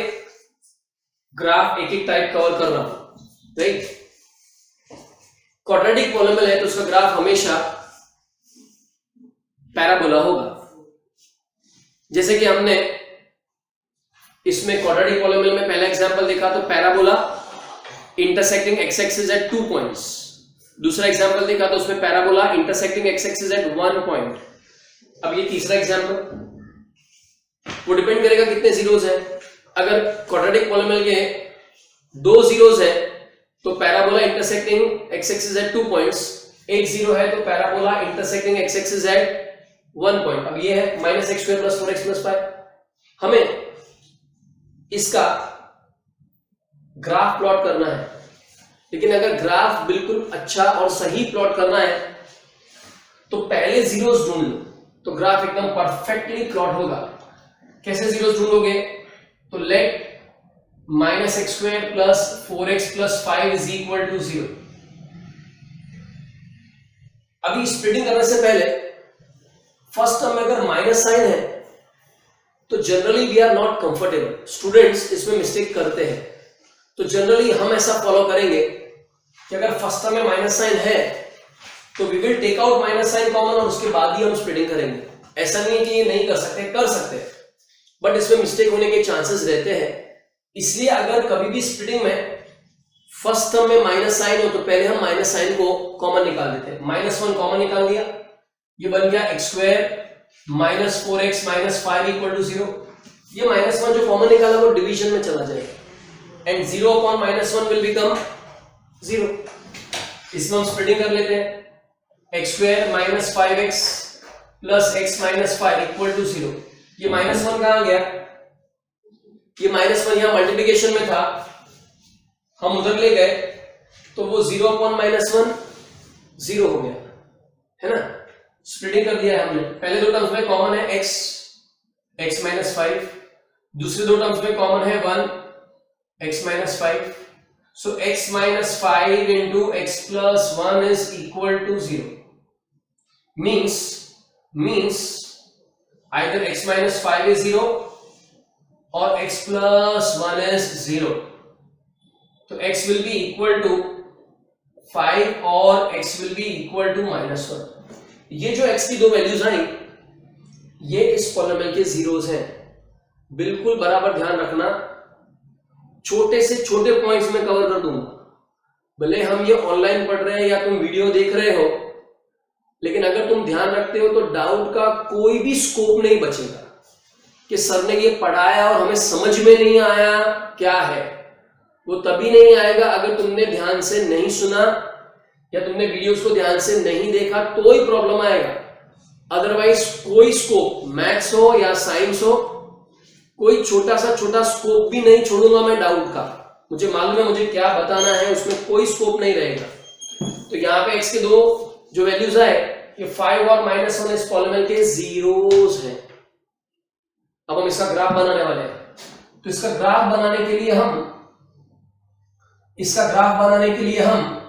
graph एक एक type cover कर रहा हूं, राइट। क्वाड्रेटिक पॉलिनोमियल है तो उसका ग्राफ हमेशा पैराबोला होगा। जैसे कि हमने इसमें क्वाड्रेटिक पॉलिनोमियल में पहला एग्जांपल देखा तो parabola intersecting X axis at 2 points. दूसरा एग्जांपल देखा तो उसमें parabola intersecting X axis at 1 point. अब ये तीसरा एग्जांपल, वो डिपेंड करेगा कितने जीरोस हैं। अगर क्वाड्रेटिक पॉलिनोमियल के 2 जीरोस है तो parabola intersecting X axis at 2 points, एक जीरो है तो parabola intersecting X axis at 1 point. अब ये है minus x square plus 4x plus 5। हमें इसका ग्राफ प्लॉट करना है, लेकिन अगर ग्राफ बिल्कुल अच्छा और सही प्लॉट करना है तो पहले जीरोस ढूंढ लो तो ग्राफ एकदम परफेक्टली प्लॉट होगा। कैसे जीरोस ढूंढोगे? तो let minus x square plus 4x plus 5 is equal to 0। अभी स्प्लिटिंग करने से पहले फर्स्ट टर्म में अगर माइनस साइन है तो generally we are not comfortable. Students इसमें मिस्टेक करते हैं, तो जनरली हम ऐसा फॉलो करेंगे कि अगर फर्स्ट टर्म में माइनस साइन है तो we will take out minus sign common और उसके बाद ही हम स्प्लिटिंग करेंगे। ऐसा नहीं है कि ये नहीं कर सकते, कर सकते हैं, बट इसमें मिस्टेक होने के चांसेस रहते हैं। इसलिए अगर कभी भी स्प्लिटिंग में फर्स्ट टर्म में माइनस साइन हो तो पहले हम माइनस साइन को कॉमन निकाल देते हैं। -1 कॉमन निकाल दिया, ये बन गया x square minus 4x minus 5 equal to 0। ये -1 जो कॉमन निकाला वो डिवीजन में चला जाएगा एंड 0 अपॉन -1 विल बिकम 0। इसमें हम स्प्लिटिंग कर लेते हैं। X square minus 5x plus x minus 5 equal to 0। ये -1 कहां गया? ये -1 यहां मल्टीप्लिकेशन में था, हम उधर ले गए तो वो 0 अपॉन -1 0 हो गया, है ना। स्प्लिटिंग कर दिया है हमने। पहले दो टर्म्स में कॉमन है x माइनस 5, दूसरे दो टर्म्स में कॉमन है 1 x minus 5। So x minus 5 into x plus 1 is equal to 0। Means either x minus 5 is 0 or x plus 1 is 0. तो x will be equal to 5 और x will be equal to -1। ये जो x की दो values आई ये इस polynomial के zeros हैं। बिल्कुल बराबर ध्यान रखना, छोटे से छोटे पॉइंट्स में कवर कर दूंगा। भले हम ये ऑनलाइन पढ़ रहे हैं या तुम वीडियो देख रहे हो, लेकिन अगर तुम ध्यान रखते हो तो डाउट का कोई भी स्कोप नहीं बचेगा कि सर ने ये पढ़ाया और हमें समझ में नहीं आया क्या है। वो तभी नहीं आएगा अगर तुमने ध्यान से नहीं सुना या तुमने वीडियोस को ध्यान से नहीं देखा, तो ही प्रॉब्लम आएगा। अदरवाइज कोई स्कोप, मैथ्स हो या साइंस हो, कोई छोटा स्कोप भी नहीं छोड़ूंगा मैं डाउट का। मुझे मालूम है मुझे क्या बताना है, उसमें कोई स्कोप नहीं रहेगा। तो यहाँ पे x के दो जो वैल्यूज आए ये 5 और -1 इस पॉलिनोमियल के जीरोस हैं। अब हम इसका ग्राफ बनाने वाले हैं। तो इसका ग्राफ बनाने के लिए हम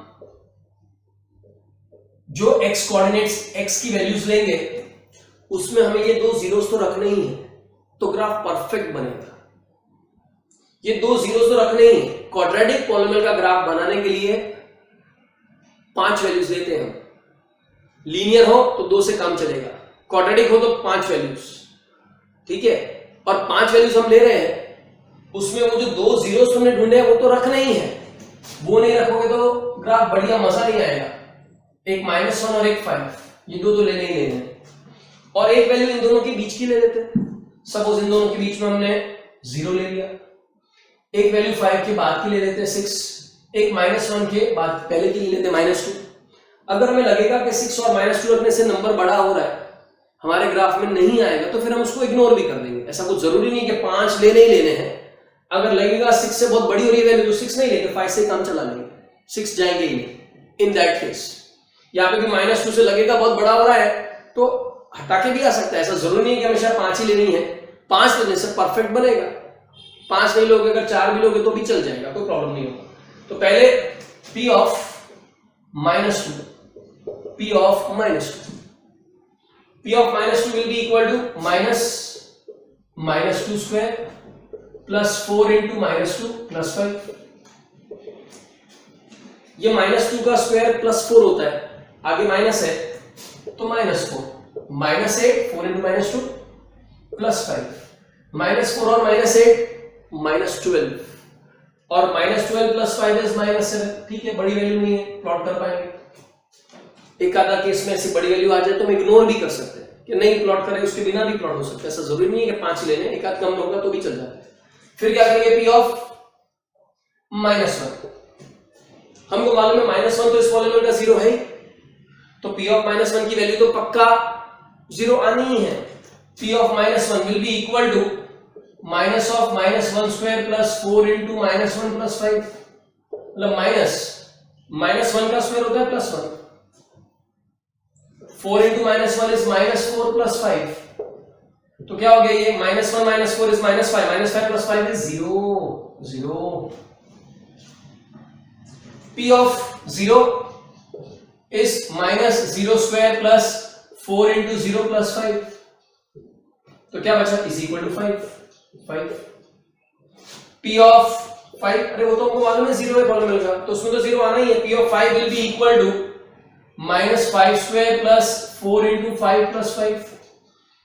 जो x कोऑर्डिनेट्स x की वैल्यूज लेंगे उसमें हमें ये दो जीरोस तो रखने ही है, तो ग्राफ परफेक्ट बनेगा। ये दो जीरोस तो रखने ही है। क्वाड्रेटिक पॉलिनोमियल का ग्राफ बनाने के लिए 5 वैल्यूज लेते हैं हम। लीनियर हो तो 2 से कम चलेगा, क्वाड्रेटिक हो तो 5 वैल्यूज, ठीक है। और 5 वैल्यूज हम ले रहे हैं, उसमें वो जो 2 जीरोस तुमने ढूंढे हैं वो तो रखना ही है। वो नहीं रखोगे तो ग्राफ बढ़िया मजा नहीं आएगा। एक -1 और एक 5, ये दो तो लेने ही लेने हैं, और एक वैल्यू इन दोनों के बीच की ले लेते हैं। सपोज इन दोनों के बीच में हमने 0 ले लिया, एक वैल्यू 5 के बाद की ले लेते हैं 6, एक -1 के बाद पहले की ले लेते हैं -2। अगर हमें लगेगा कि 6 और -2 रखने से नंबर बड़ा हो रहा है, हमारे ग्राफ में नहीं आएगा, तो फिर हम उसको इग्नोर भी कर देंगे। ऐसा कुछ जरूरी नहीं कि 5 लेने ही लेने हैं। अगर लगेगा 6 से बहुत बड़ी हो रही है वैल्यू तो 6 नहीं लेंगे, 5 से काम चला लेंगे, 6 जाएंगे ही नहीं। इन दैट केस यहाँ पे भी -2 से लगेगा बहुत बड़ा हो रहा है तो हटा के भी आ सकता है। ऐसा जरूरी नहीं है कि हमेशा 5 ही लेनी है, 5 लेने से परफेक्ट बनेगा। 5 नहीं लोगे, अगर 4 भी लोगे तो भी चल जाएगा, कोई प्रॉब्लम नहीं होगा। तो पहले P of -2, P of -2, P of -2 will be equal to -2 square plus 4 into -2 plus 5। ये -2 का स्क्वायर +4 होता है, आगे माइनस है तो -4, -8 4 into -2 plus 5, -4 और -8 -12, और -12 plus 5 is -7। ठीक है, बड़ी वैल्यू नहीं है, प्लॉट कर पाएंगे। एक आधा केस में ऐसी बड़ी वैल्यू आ जाए तो हम इग्नोर भी कर सकते हैं कि नहीं प्लॉट करें, उसके बिना भी प्लॉट हो सकता है। ऐसा जरूरी नहीं है कि 5 लेने, एक आध कम होगा तो भी चल जाता है। फिर क्या करेंगे, P ऑफ -1, हमको मालूम है -1 तो इस पॉलीनोमियल का 0 है, तो P ऑफ -1 की वैल्यू तो पक्का 0 आनी ही है। P of -1 will be equal to minus of -1 square plus 4 into -1 plus 5, मतलब -1 का स्क्वायर होता है +1, 4 into -1 is -4 plus 5, तो क्या हो गया ये -1 -4 is -5, -5 plus 5 is 0। P of 0 is -0 square plus 4 into 0 plus 5, तो क्या बचा, is equal to 5। P of 5, अरे वो तो हमको मालूम है 0 है पॉलीनोमियल का, तो उसमें तो 0 आना ही है। P of 5 will be equal to -5 square plus 4 into 5 plus 5,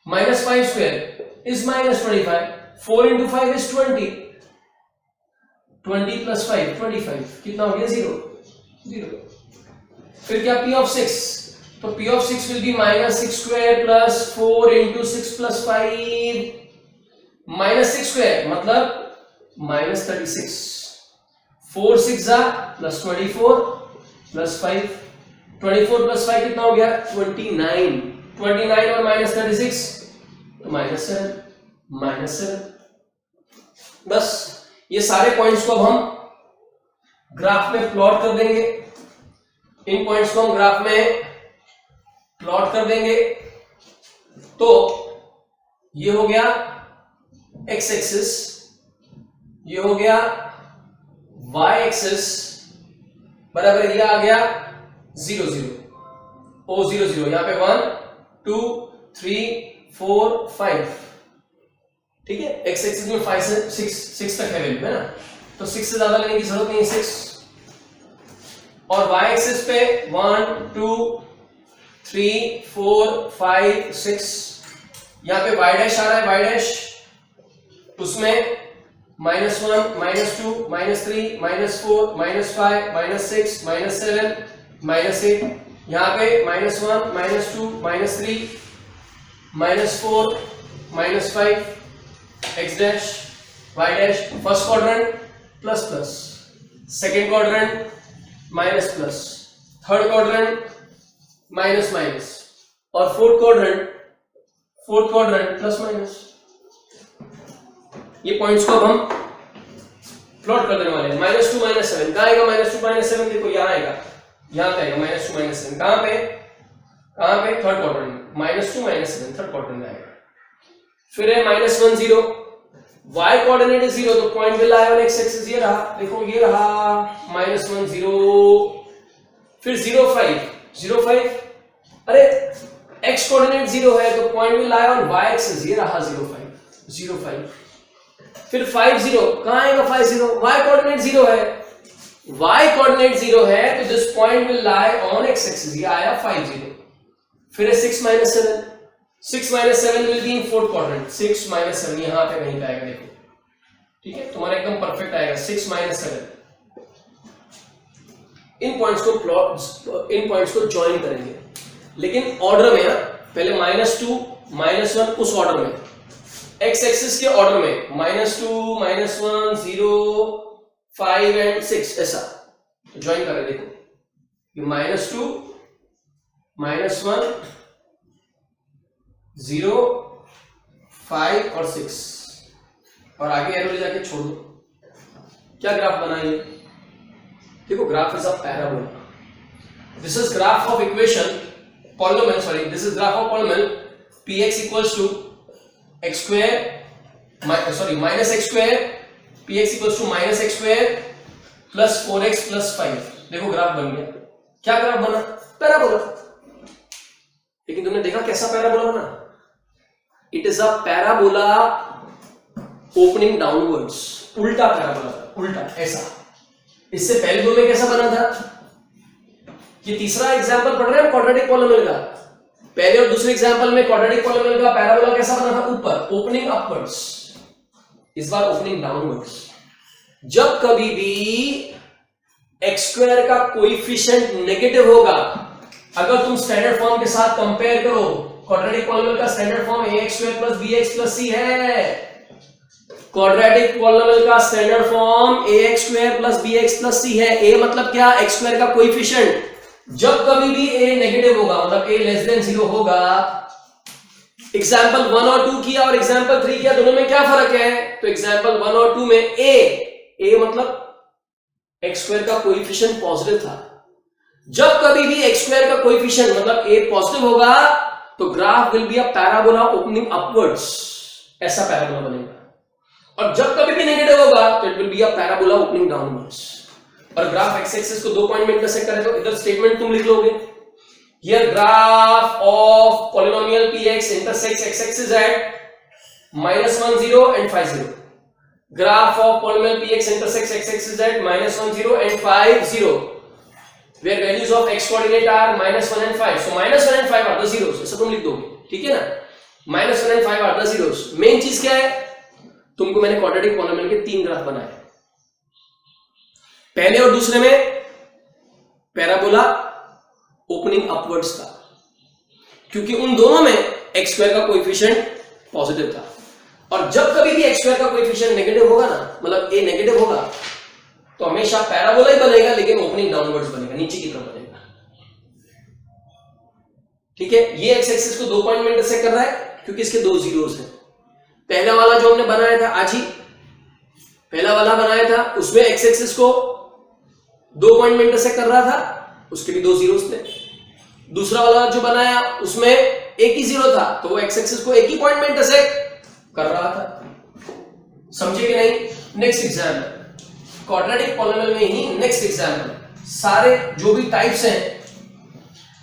-5 square is -25, 4 into 5 is 20, 20 plus 5 25, कितना हो गया 0। फिर क्या P of 6, तो P of 6 will be -6 square plus 4 into 6 plus 5, -6 square मतलब -36, 4 6 plus 24 plus 5, 24 plus 5 कितना हो गया 29, 29 और -36 तो -7। बस ये सारे पॉइंट्स को अब हम ग्राफ में प्लॉट कर देंगे। इन पॉइंट्स को हम ग्राफ में प्लॉट कर देंगे, तो ये हो गया x एक्सिस, ये हो गया y एक्सिस, बराबर ये आ गया 0 0 O 0 0, यहां पे 1 2 3 4 5, ठीक है। x एक्सिस में 5 से 6 तक है वैल्यू, है ना, तो 6 से ज्यादा लेने की जरूरत नहीं है, 6। और y एक्सिस पे 1 2 3 4 5 6, यहां पे y डैश आ रहा है, y डैश, उसमें -1 -2 -3 -4 -5 -6 -7 -8, यहां पे -1 -2 -3 -4 -5 x dash y dash, first quadrant plus plus, second quadrant minus plus, third quadrant minus minus, और फोर्थ क्वाड्रेंट प्लस माइनस। ये पॉइंट्स को अब हम प्लॉट कर देने वाले हैं। -2 -7 कहां आएगा, -2 -7 देखो यहां आएगा, यहां पे आएगा -2 -7, कहां पे थर्ड क्वाड्रेंट में, -2 -7 थर्ड क्वाड्रेंट में आएगा। फिर है -1 0, y कोऑर्डिनेट है 0, तो point will lie on x axis, ये रहा, देखो ये रहा -1 0। फिर 0 5, अरे x कोऑर्डिनेट 0 है तो point will lie on y axis, ये रहा 0 5। फिर 5 0, कहां आएगा 5 0, y कोऑर्डिनेट 0 है, तो this point will lie on x axis, ये आया 5 0। फिर 6 7 will be in fourth quadrant, 6 7 यहां पे कहीं पे आएगा, देखो ठीक है, तुम्हारा एकदम परफेक्ट आएगा 6 7। इन पॉइंट्स को ज्वाइन करेंगे, लेकिन ऑर्डर में। पहले -2 -1 उस ऑर्डर में, एक्स एक्सिस के ऑर्डर में, -2 -1 0 5 एंड 6 ऐसा ज्वाइन कर रहे। देखो ये -2 -1 0 5 और 6 और आगे एरो ले जाके छोड़ दो। क्या ग्राफ बना ये? देखो graph is a parabola. This is graph of equation polynomial, sorry, this is graph of polynomial px equals to x square minus x square, px equals to minus x square plus 4x plus 5। देखो graph बन गया। क्या graph बना? Parabola. लेकिन तुमने देखा कैसा parabola बना? It is a parabola opening downwards, उल्टा पैराबोला, उल्टा ऐसा। इससे पहले दो में कैसा बना था? ये तीसरा एग्जांपल पढ़ रहे हैं क्वाड्रेटिक पॉलिनोमियल का। पहले और दूसरे एग्जांपल में क्वाड्रेटिक पॉलिनोमियल का पैराबोला कैसा बना था? ऊपर, ओपनिंग अपवर्ड्स। इस बार ओपनिंग डाउनवर्ड्स। जब कभी भी एक्स स्क्वायर का कोएफिशिएंट नेगेटिव होगा, अगर तुम स्टैंडर्ड फॉर्म के साथ कंपेयर करो, क्वाड्रेटिक पॉलिनोमियल का standard form ax² + bx + c है। क्वाड्रेटिक पॉलिनोमियल का standard form ax² + bx + c है। a मतलब क्या? एक्स स्क्वायर का कोएफिशिएंट। जब कभी भी a नेगेटिव होगा, मतलब a लेस देन 0 होगा, एग्जाम्पल 1 और 2 किया और एग्जाम्पल 3 किया, दोनों में क्या फर्क है? तो एग्जाम्पल 1 और 2 में a मतलब एक्स स्क्वायर का कोएफिशिएंट पॉजिटिव था। जब कभी भी एक्स स्क्वायर का कोएफिशिएंट मतलब a पॉजिटिव होगा, तो graph will be a parabola opening upwards, ऐसा पैराबोला बनेगा। और जब कभी भी नेगेटिव होगा, तो it will be a parabola opening downwards. और ग्राफ एक्स एक्सिस को 2 पॉइंट में इंटरसेक्ट करे तो इधर स्टेटमेंट तुम लिख लोगे, here graph of polynomial px intersects x axis at -1 0 and 5 0। Graph of polynomial px intersects x axis at -1 0 and 5 0, where values of x coordinate are -1 and 5। so -1 and 5 are the zeros, ऐसा तुम लिख दोगे, ठीक है ना? -1 and 5 are the zeros। Main चीज क्या है? तुमको मैंने क्वाड्रेटिक पॉलिनोमियल के 3 ग्राफ बनाए, पहले और दूसरे में पैराबोला ओपनिंग अपवर्ड्स था, क्योंकि उन दोनों में एक्स स्क्वायर का कोएफिशिएंट पॉजिटिव था। और जब कभी भी एक्स स्क्वायर का कोएफिशिएंट नेगेटिव होगा ना, मतलब a नेगेटिव होगा, तो हमेशा पैराबोला ही बनेगा, लेकिन ओपनिंग डाउनवर्ड्स बनेगा, नीचे की तरफ बनेगा। ठीक है? ये एक्स एक्सिस को 2 पॉइंट में इंटरसेक्ट कर रहा है, क्योंकि इसके 2 जीरोस हैं। पहला वाला जो हमने बनाया था आज ही, पहला वाला बनाया था, उसमें एक्स एक्सिस को 2 पॉइंट में इंटरसेक्ट कर रहा था, उसके भी 2 जीरोस थे। दूसरा वाला जो बनाया उसमें एक ही जीरो था, तो वो एक्स एक्सिस को एक ही पॉइंट में इंटरसेक्ट कर रहा था। समझे कि नहीं? नेक्स्ट एग्जाम्पल, क्वाड्रेटिक पॉलिनोमियल में ही नेक्स्ट एग्जाम्पल, सारे जो भी टाइप्स हैं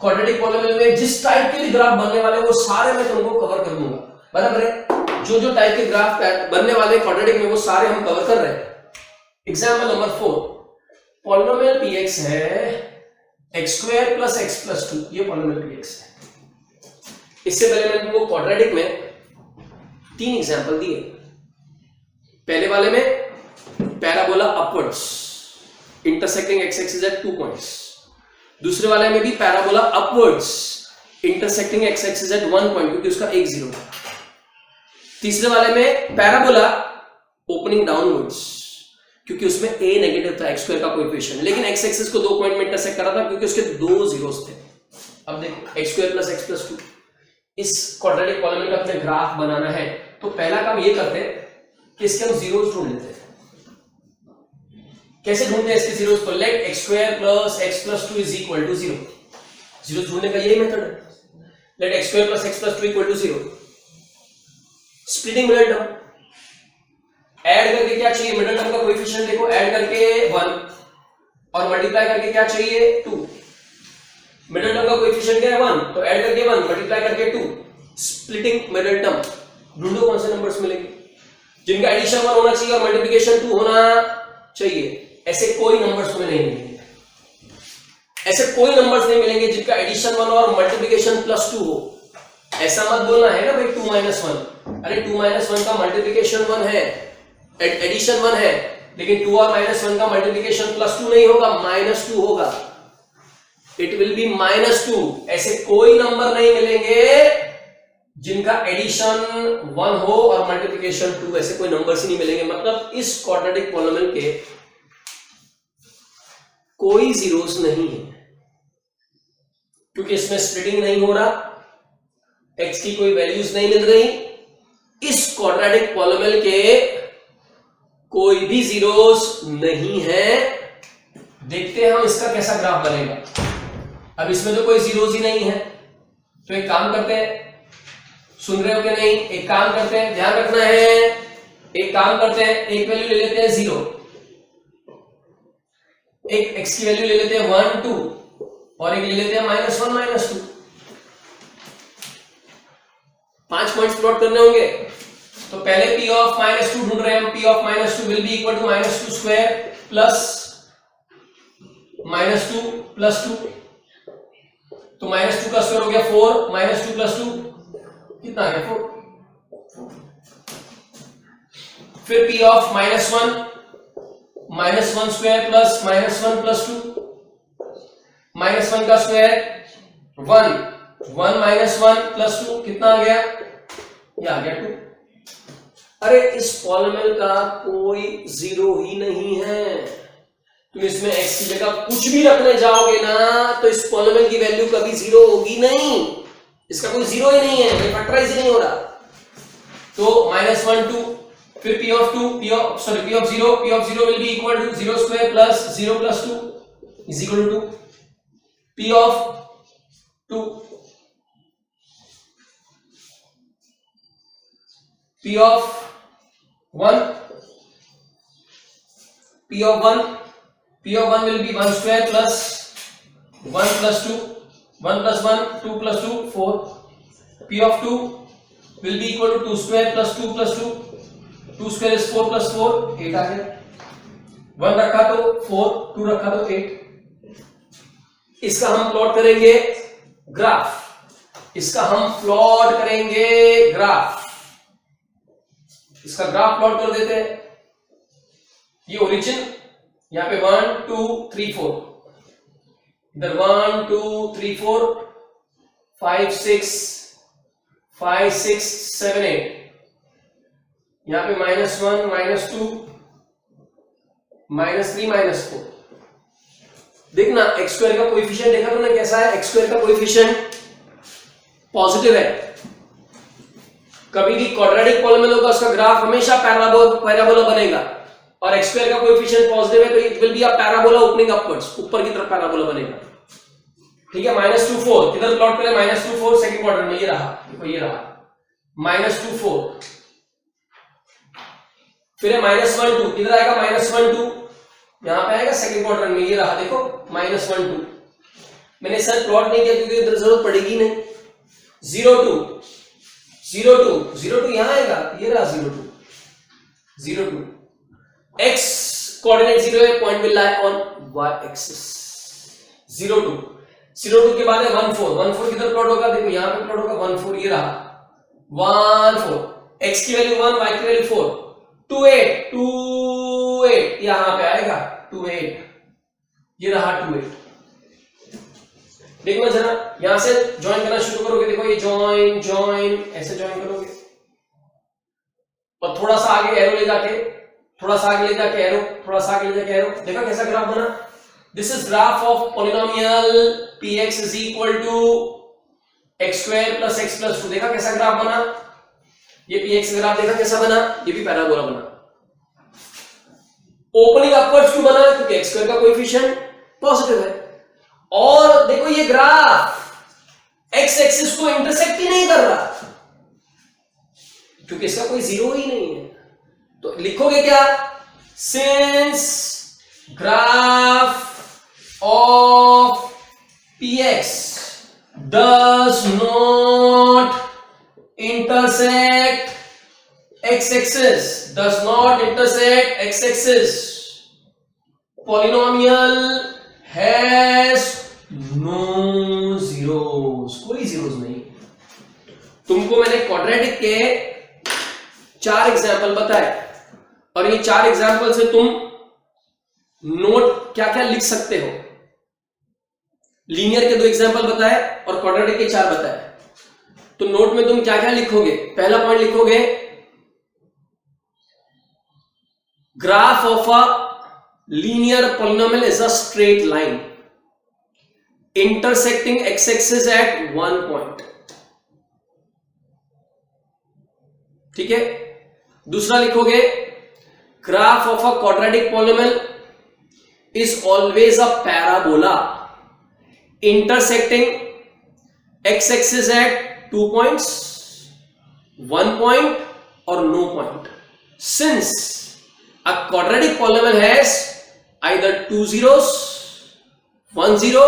क्वाड्रेटिक पॉलिनोमियल में, जिस टाइप के भी ग्राफ बनने वाले वो सारे मैं तुमको कवर कर दूंगा, बराबर है? जो टाइप के ग्राफ बनने वाले क्वाड्रेटिक में वो सारे हम कवर कर रहे हैं। एग्जाम्पल नंबर 4, पॉलिनोमियल px है x² + x + 2, ये पॉलिनोमियल px है। इससे पहले मैंने तुमको क्वाड्रेटिक में 3 एग्जांपल दिए। पहले वाले में parabola upwards intersecting x axis at 2 points, दूसरे वाले में भी parabola upwards intersecting x axis at 1 point, क्योंकि उसका एक जीरो था। तीसरे वाले में पैराबोला ओपनिंग डाउनवर्ड्स, क्योंकि उसमें a नेगेटिव था, एक्स स्क्वायर का कोएफिशिएंट, लेकिन x एक्सिस को 2 पॉइंट में इंटरसेक्ट कर रहा था, क्योंकि उसके 2 जीरोस थे। अब देखो x² + x + 2, इस क्वाड्रेटिक पॉलिनोमियल का अपने ग्राफ बनाना है, तो पहला काम ये करते हैं कि इसके हम जीरोस ढूंढ लेते हैं। कैसे ढूंढते हैं इसके जीरोस को? Late x² + x + 2 = 0। जीरोस ढूंढने का यही मेथड है। Let x² + x + 2 = 0। Splitting middle term, add करके क्या चाहिए? मिडिल टर्म का कोएफिशिएंट देखो, ऐड करके 1 और मल्टीप्लाई करके क्या चाहिए? 2। मिडिल टर्म का कोएफिशिएंट क्या है? 1, तो ऐड करके 1 मल्टीप्लाई करके 2। स्प्लिटिंग मिडिल टर्म, ढूंढो कौन से नंबर्स मिलेंगे जिनका एडिशन 1 होना चाहिए और मल्टीप्लिकेशन 2 होना चाहिए। ऐसे कोई नंबर्स तुम्हें नहीं मिलेंगे, ऐसे कोई नंबर्स नहीं मिलेंगे जिनका एडिशन 1 और मल्टीप्लिकेशन +2 हो। ऐसा मत बोलना है ना भाई 2 - 1, अरे 2 - 1 का मल्टीप्लिकेशन 1 है, एडिशन 1 है, लेकिन 2 और -1 का मल्टीप्लीकेशन +2 नहीं होगा, -2 होगा। It will be -2। ऐसे कोई नंबर नहीं मिलेंगे जिनका एडिशन 1 हो और मल्टीप्लिकेशन 2, ऐसे कोई नंबर्स ही नहीं मिलेंगे। मतलब इस क्वाड्रेटिक पॉलिनोमियल के कोई जीरोस नहीं है, क्योंकि इसमें स्प्लिटिंग नहीं हो रहा, x की कोई वैल्यूज नहीं मिल रही। इस क्वाड्रेटिक पॉलिनोमियल के कोई भी जीरोस नहीं है। देखते हैं हम इसका कैसा ग्राफ बनेगा। अब इसमें तो कोई जीरोस ही नहीं है, तो एक काम करते हैं, सुन रहे हो कि नहीं? एक काम करते हैं, ध्यान रखना है। एक काम करते हैं, एक वैल्यू ले लेते हैं 0, एक x की वैल्यू ले लेते हैं 1 2 और एक ले लेते हैं -1 -2। 5 पॉइंट्स प्लॉट करने होंगे। तो पहले p ऑफ -2 ढूंढ रहे हैं हम। p of -2 will be equal to -2 square plus -2 plus 2। तो -2 का स्क्वायर हो गया 4, -2 प्लस 2 कितना आ गया 4। फिर p of -1 square plus -1 plus 2, -1 का स्क्वायर 1, 1 -1 प्लस 2 कितना आ गया? ये आ गया 2। अरे इस पॉलिनोमियल का कोई जीरो ही नहीं है। तुम इसमें x की जगह कुछ भी रखने जाओगे ना, तो इस पॉलिनोमियल की वैल्यू कभी जीरो होगी नहीं। इसका कोई जीरो ही नहीं है, ये फैक्टराइज ही नहीं हो रहा। तो -1 2, फिर p of 0 will be equal to 0 square plus 0 plus 2 is equal to 2। p of 2, p of 1 will be 1 square plus 1 plus 2, 1 plus 1 2 plus 2 4। p of 2 will be equal to 2 square plus 2 plus 2, 2 square is 4 plus 4 8 आ गया। 1 रखा तो 4, 2 रखा तो 8। इसका हम plot करेंगे graph. इसका graph plot कर देते हैं। ये ओरिजिन यहां पे 1 2 3 4, इधर 1 2 3 4 5 6 7 8, यहां पे -1 -2 -3 -4। देखना एक्स स्क्वायर का कोएफिशिएंट देखा तुमने कैसा है? एक्स स्क्वायर का कोएफिशिएंट पॉजिटिव है। कभी भी क्वाड्रेटिक पॉलिनोमियल होगा उसका ग्राफ हमेशा पैराबोला बनेगा, और एक्स स्क्वायर का कोएफिशिएंट पॉजिटिव है तो it will be a parabola opening upwards, ऊपर की तरफ पैराबोला बनेगा। ठीक है, -2 4 किधर प्लॉट करें? -2 4 सेकंड क्वाड्रेंट में, ये रहा, देखो ये रहा -2 4। फिर है -1 2, किधर आएगा? -1 2 यहां पे आएगा सेकंड क्वाड्रेंट में, ये रहा देखो -1 2। मैंने सर प्लॉट नहीं किया क्योंकि इधर जरूरत पड़ेगी नहीं। 0 2 यहां आएगा, ये रहा 0 2। x कोऑर्डिनेट 0 है, point will lie on y axis. 0 2 के बाद है 1 4 किधर प्लॉट होगा? देखो यहां पे प्लॉट होगा 1 4, ये रहा 1 4। x की वैल्यू 1, y की वैल्यू 4। 2 8 यहां पे आएगा 2 8, ये रहा 2 8। देखना जरा, यहां से ज्वाइन करना शुरू करोगे, देखो ये ज्वाइन ऐसे ज्वाइन करोगे और थोड़ा सा आगे एरो ले जाके एरो, थोड़ा सा आगे ले जाके एरो। देखा कैसा ग्राफ बना? This is graph of polynomial px is equal to x square plus x plus 2। देखा कैसा ग्राफ बना? ये px ग्राफ देखा कैसा बना? ये भी पैराबोला बना। ओपनिंग अपवर्ड्स क्यों बना? क्योंकि x स्क्वायर का कोएफिशिएंट पॉजिटिव है। और देखो ये ग्राफ x एक्सिस को इंटरसेक्ट ही नहीं कर रहा, क्योंकि इसका कोई जीरो ही नहीं है। तो लिखोगे क्या? Since graph of px does not intersect x-axis, polynomial has no zeros, कोई जीरोस नहीं। तुमको मैंने क्वाड्रेटिक के 4 एग्जाम्पल बताए और ये 4 एग्जाम्पल से तुम नोट क्या क्या लिख सकते हो? लीनियर के 2 एग्जांपल बताए और क्वाड्रेटिक के 4 बताए। तो नोट में तुम क्या क्या लिखोगे? पहला पॉइंट लिखोगे, graph of a linear polynomial is a straight line intersecting X axis at 1 point. ठीक है। दूसरा लिखोगे, graph of a quadratic polynomial is always a parabola intersecting X axis at 2 points, 1 point और no point, since a quadratic polynomial has either 2 zeros, 1 zero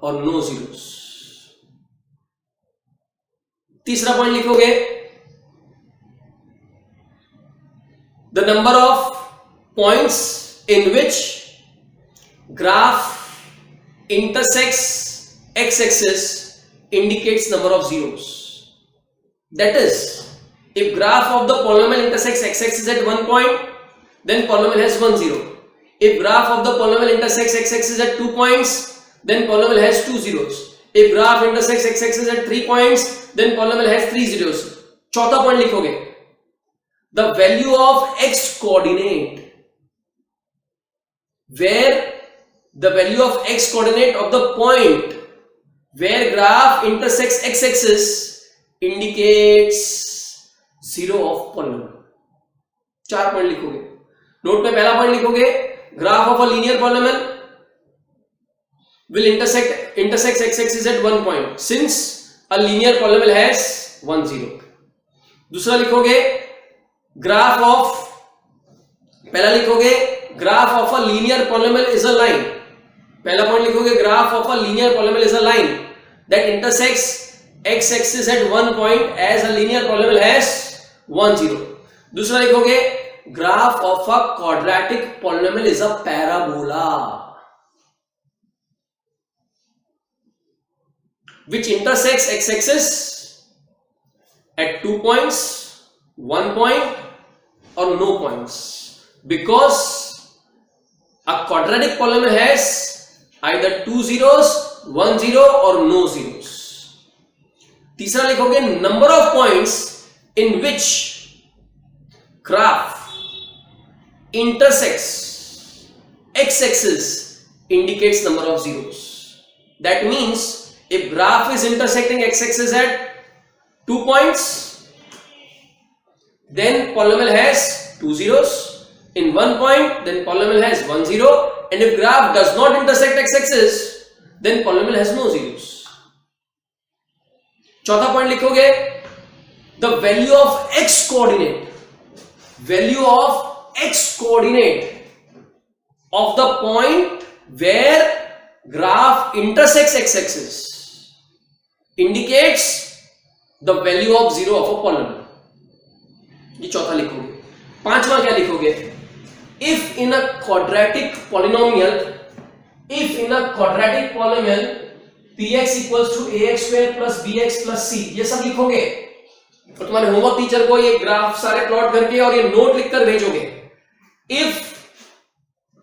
or no zeros. तीसरा point लिखोगे, the number of points in which graph intersects x-axis indicates number of zeros. That is, if graph of the polynomial intersects x-axis at 1 point, then polynomial has 1 zero. If graph of the polynomial intersects x-axis at 2 points, then polynomial has 2 zeros. If graph intersects x-axis at 3 points, then polynomial has 3 zeros. चौथा point लिखोगे, the value of x coordinate, where the value of x coordinate of the point where graph intersects x-axis indicates zero of polynomial. 4 point लिखोगे। Note में पहला point लिखोगे, graph of a linear polynomial will intersect x-axis at 1 point since a linear polynomial has 1 0. दूसरा लिखोगे, graph of, पहला लिखोगे graph of a linear polynomial is a line, पहला point लिखोगे graph of a linear polynomial is a line that intersects x-axis at 1 point as a linear polynomial has 1 0. दूसरा लिखोगे, graph of a quadratic polynomial is a parabola which intersects x-axis at 2 points, 1 point or no points, because a quadratic polynomial has either 2 zeros, 1 zero or no zeros. तीसरा लिखोगे, number of points in which graph intersects x-axis indicates number of zeros. That means if graph is intersecting x-axis at 2 points, then polynomial has 2 zeros. In 1 point, then polynomial has 1 zero. And if graph does not intersect x-axis, then polynomial has no zeros. चौथा point लिखोगे, the value of x coordinate, value of x coordinate of the point where graph intersects x-axis indicates the value of zero of a polynomial. ये चौथा लिखोगे। पांचवा क्या लिखोगे, if in a quadratic polynomial px equals to ax square plus bx plus c, ये सब लिखोगे और तुम्हारे होमवर्क टीचर को ये ग्राफ सारे प्लॉट करके और ये नोट लिखकर भेजोगे।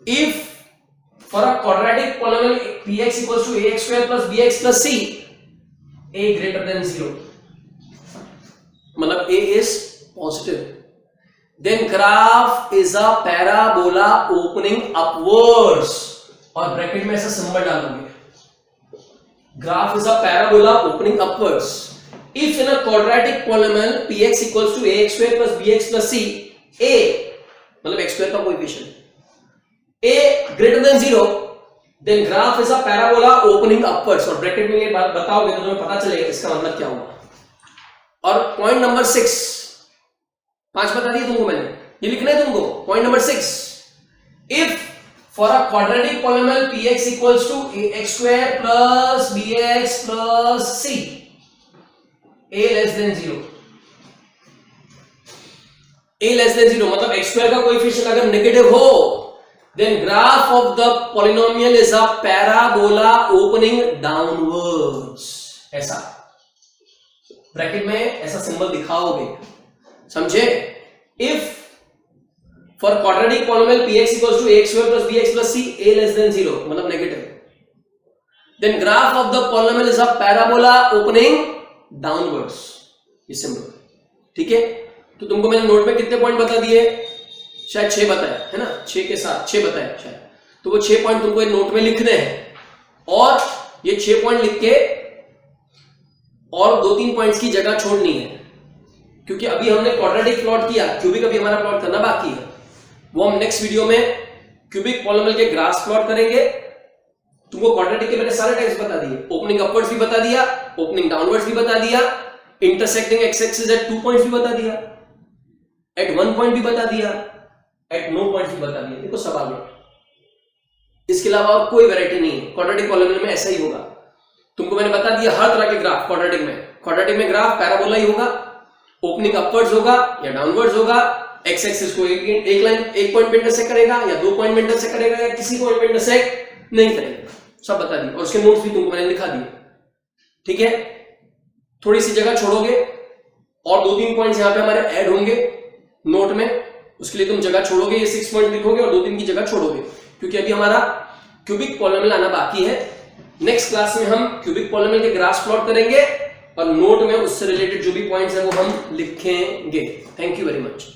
if for a quadratic polynomial px equals to ax square plus bx plus c, a greater than 0, मतलब a is positive, then graph is a parabola opening upwards, और ब्रैकेट में ऐसा सिंबल डालोगे, graph is a parabola opening upwards. If in a quadratic polynomial px equals to ax square plus bx plus c, a मतलब x square का coefficient, a greater than 0, then graph is a parabola opening upwards, और bracket में ये बात बताओगे तो तुम्हें पता चलेगा इसका मतलब क्या होगा। और पॉइंट नंबर 6, 5 बता दिए तुमको मैंने, ये लिखना है तुमको। Point number 6, if for a quadratic polynomial px equals to ax square plus bx plus c, a less than 0, a less than 0 मतलब x square का कोएफिशिएंट अगर नेगेटिव हो, then graph of the polynomial is a parabola opening downwards, ऐसा bracket में ऐसा symbol दिखाओगे, समझे। if for quadratic polynomial px equals to ax square plus bx plus c a less than 0 मतलब negative. Then graph of the polynomial is a parabola opening downwards. ये simple. ठीक है. तो तुमको मैंने नोट में कितने पॉइंट बता दिए? शायद 6 बताए है ना. 6 के साथ 6 बताए शायद. तो वो 6 पॉइंट तुमको नोट में लिखने हैं और ये 6 पॉइंट लिख के और 2-3 पॉइंट्स की जगह छोड़नी है, क्योंकि अभी हमने क्वाड्रेटिक प्लॉट किया, क्यूबिक अभी हमारा प्लॉट करना बाकी है. वो हम नेक्स्ट वीडियो में क्यूबिक पॉलिनोमियल के ग्राफ्स प्लॉट करेंगे. तुमको क्वाड्रेटिक के मैंने सारे टाइप्स बता दिए. ओपनिंग अपवर्ड्स भी बता दिया, ओपनिंग डाउनवर्ड्स भी बता दिया, intersecting X axis at 2 points भी बता दिया, एट 1 पॉइंट भी बता दिया, एट नो पॉइंट्स भी बता दिया. देखो सब आ गया. इसके अलावा और कोई वैरायटी नहीं है. क्वाड्रेटिक पॉलिनोमियल में ऐसा ही होगा. तुमको मैंने बता दिया हर तरह के ग्राफ क्वाड्रेटिक में. क्वाड्रेटिक में ग्राफ पैराबोला ही होगा, ओपनिंग अपवर्ड्स होगा या डाउनवर्ड्स होगा, एक्स एक्सिस को एक लाइन एक पॉइंट पे इंटरसेक्ट करेगा या 2 पॉइंट पे इंटरसेक्ट करेगा या किसी पॉइंट पे इंटरसेक्ट नहीं करेगा. सब बता दिया और उसके नोट्स भी तुमको मैंने लिखा दिए. ठीक है. थोड़ी सी जगह छोड़ोगे और 2-3 पॉइंट्स यहां पे हमारे ऐड होंगे नोट में, उसके लिए तुम जगह छोड़ोगे. ये 6 पॉइंट लिखोगे और 2-3 की जगह छोड़ोगे, क्योंकि अभी हमारा क्यूबिक पॉलिनोमियल आना बाकी है. नेक्स्ट क्लास में हम क्यूबिक पॉलिनोमियल के ग्राफ्स प्लॉट करेंगे और नोट में उससे रिलेटेड जो भी पॉइंट्स है वो हम लिखेंगे. Thank you very much.